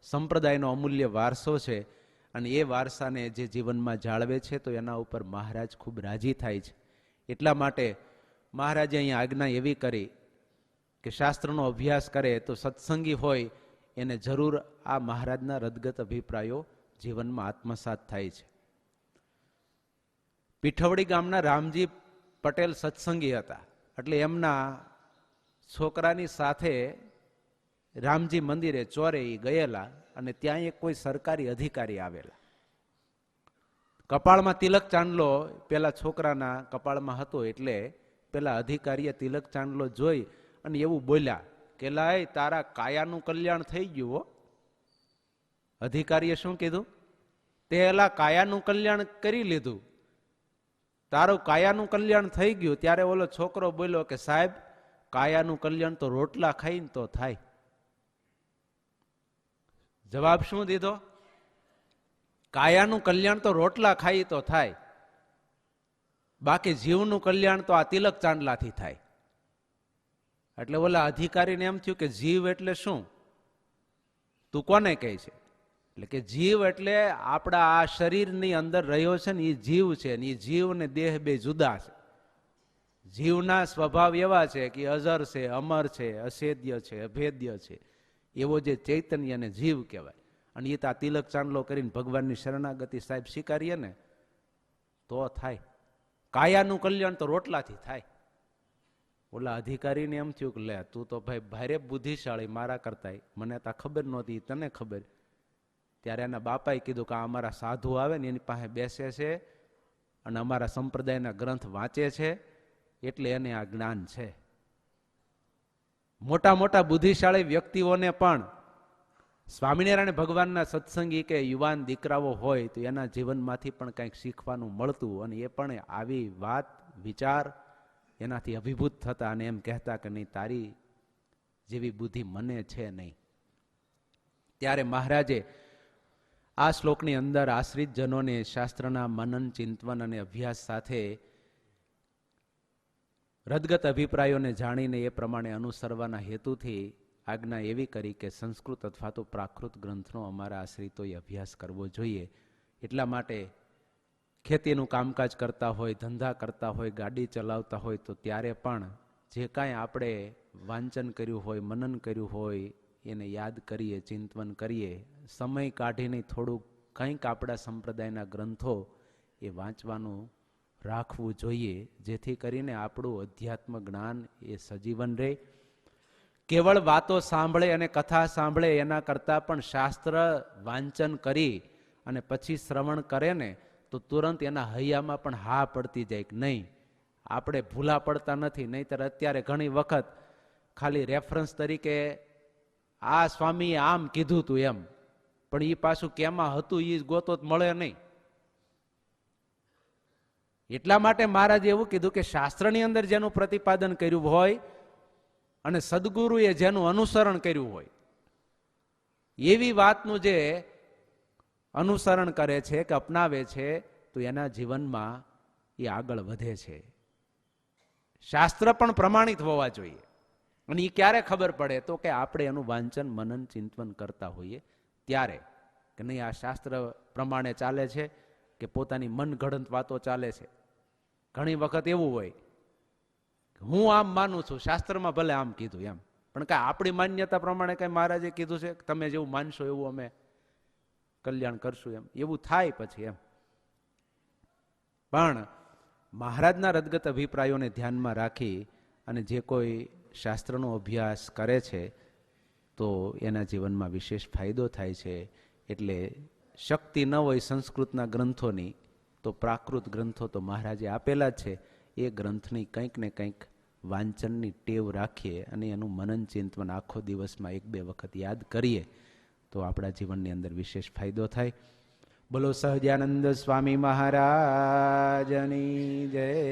સંપ્રદાયનો અમૂલ્ય વારસો છે અને એ વારસાને જે જીવનમાં જાળવે છે તો એના ઉપર મહારાજ ખૂબ રાજી થાય છે. એટલા માટે મહારાજે અહીંયા આજ્ઞા એવી કરી કે શાસ્ત્રનો અભ્યાસ કરે તો સત્સંગી હોય એને જરૂર આ મહારાજના રદગત અભિપ્રાયો જીવનમાં આત્મસાત થાય છે. પીઠવડી ગામના રામજી પટેલ સત્સંગી હતા, એટલે એમના છોકરાની સાથે રામજી મંદિરે ચોરે ગયેલા અને ત્યાં એક કોઈ સરકારી અધિકારી આવેલા. કપાળમાં તિલક ચાંદલો પેલા છોકરાના કપાળમાં હતો, એટલે પેલા અધિકારીએ તિલક ચાંદલો જોઈ અને એવું બોલ્યા કે લાય તારા કાયાનું કલ્યાણ થઈ ગયું હો. અધિકારીએ શું કીધું? તે એલા કાયાનું કલ્યાણ કરી લીધું, તારું કાયાનું કલ્યાણ થઈ ગયું. ત્યારે ઓલો છોકરો બોલ્યો કે સાહેબ કાયાનું કલ્યાણ તો રોટલા ખાઈને તો થાય. જવાબ શું દીધો? કાયાનું કલ્યાણ તો રોટલા ખાઈ તો થાય, બાકી જીવનું કલ્યાણ તો આ તિલક ચાંદલાથી થાય. એટલે ઓલા અધિકારીને એમ થયું કે જીવ એટલે શું, તું કોને કહે છે? એટલે કે જીવ એટલે આપણા આ શરીરની અંદર રહ્યો છે ને એ જીવ છે, ને એ જીવ ને દેહ બે જુદા છે. જીવના સ્વભાવ એવા છે કે અજર છે, અમર છે, અછેદ્ય છે, અભેદ્ય છે. એવો જે ચૈતન્યને જીવ કહેવાય. અને એ તો આ તિલક ચાંદલો કરીને ભગવાનની શરણાગતિ સાહેબ સ્વીકારીએ ને તો થાય. કાયાનું કલ્યાણ તો રોટલાથી થાય. ઓલા અધિકારીને એમ થયું કે લે તું તો ભાઈ ભારે બુદ્ધિશાળી મારા કરતા, મને તો ખબર નહોતી, તને ખબર. ત્યારે એના બાપાએ કીધું કે અમારા સાધુ આવે ને એની પાસે બેસે છે અને અમારા સંપ્રદાયના ગ્રંથ વાંચે છે એટલે એને આ જ્ઞાન છે. મોટા મોટા બુદ્ધિશાળી વ્યક્તિઓને પણ સ્વામિનારાયણ ભગવાનના સત્સંગી કે યુવાન દીકરાઓ હોય તો એના જીવનમાંથી પણ કંઈક શીખવાનું મળતું, અને એ પણ આવી વાત વિચાર એનાથી અભિભૂત થતા અને એમ કહેતા કે નહીં તારી જેવી બુદ્ધિ મને છે નહીં. ત્યારે મહારાજે આ શ્લોકની અંદર આશ્રિત જનોને શાસ્ત્રના મનન ચિંતન અને અભ્યાસ સાથે રદગત અભિપ્રાયોને જાણીને એ પ્રમાણે અનુસરવાના હેતુથી આજ્ઞા એવી કરી કે સંસ્કૃત અથવા તો પ્રાકૃત ગ્રંથનો અમારા આશ્રિતોએ અભ્યાસ કરવો જોઈએ. એટલા માટે ખેતીનું કામકાજ કરતા હોય, ધંધા કરતા હોય, ગાડી ચલાવતા હોય તો ત્યારે પણ જે કાંઈ આપણે વાંચન કર્યું હોય, મનન કર્યું હોય એને યાદ કરીએ, ચિંતન કરીએ. સમય કાઢીને થોડુંક કંઈક આપણા સંપ્રદાયના ગ્રંથો એ વાંચવાનું રાખવું જોઈએ, જેથી કરીને આપણું અધ્યાત્મ જ્ઞાન એ સજીવન રહે. કેવળ વાતો સાંભળે અને કથા સાંભળે એના કરતાં પણ શાસ્ત્ર વાંચન કરી અને પછી શ્રવણ કરે ને તો તુરંત એના હૈયામાં પણ હા પડતી જાય કે નહીં, આપણે ભૂલા પડતા નથી. નહીંતર અત્યારે ઘણી વખત ખાલી રેફરન્સ તરીકે આ સ્વામીએ આમ કીધું તું એમ, પણ એ પાછું કેમાં હતું એ ગોતો મળે નહીં. એટલા માટે મહારાજે એવું કીધું કે શાસ્ત્રની અંદર જેનું પ્રતિપાદન કર્યું હોય અને સદગુરુએ જેનું અનુસરણ કર્યું હોય એવી વાતનું જે અનુસરણ કરે છે કે અપનાવે છે તો એના જીવનમાં એ આગળ વધે છે. શાસ્ત્ર પણ પ્રમાણિત હોવા જોઈએ. અને એ ક્યારે ખબર પડે તો કે આપણે એનું વાંચન મનન ચિંતન કરતા હોઈએ ત્યારે, કે નહીં આ શાસ્ત્ર પ્રમાણે ચાલે છે કે પોતાની મનગઢંત વાતો ચાલે છે. ઘણી વખત એવું હોય હું આમ માનું છું, શાસ્ત્રમાં ભલે આમ કીધું એમ, પણ કાંઈ આપણી માન્યતા પ્રમાણે કઈ મહારાજે કીધું છે તમે જેવું માનશો એવું અમે કલ્યાણ કરશું એવું થાય પછી એમ. પણ મહારાજના રદગત અભિપ્રાયોને ધ્યાનમાં રાખી અને જે કોઈ શાસ્ત્રનો અભ્યાસ કરે છે તો એના જીવનમાં વિશેષ ફાયદો થાય છે. એટલે શક્તિ ન હોય સંસ્કૃતના ગ્રંથોની તો પ્રાકૃત ગ્રંથો તો મહારાજે આપેલા જ છે. એ ગ્રંથની કંઈક ને કંઈક વાંચનની ટેવ રાખીએ અને એનું મનન ચિંતન આખો દિવસમાં 1-2 વખત યાદ કરીએ તો આપણા જીવનની અંદર વિશેષ ફાયદો થાય. બોલો સહજાનંદ સ્વામી મહારાજની જય.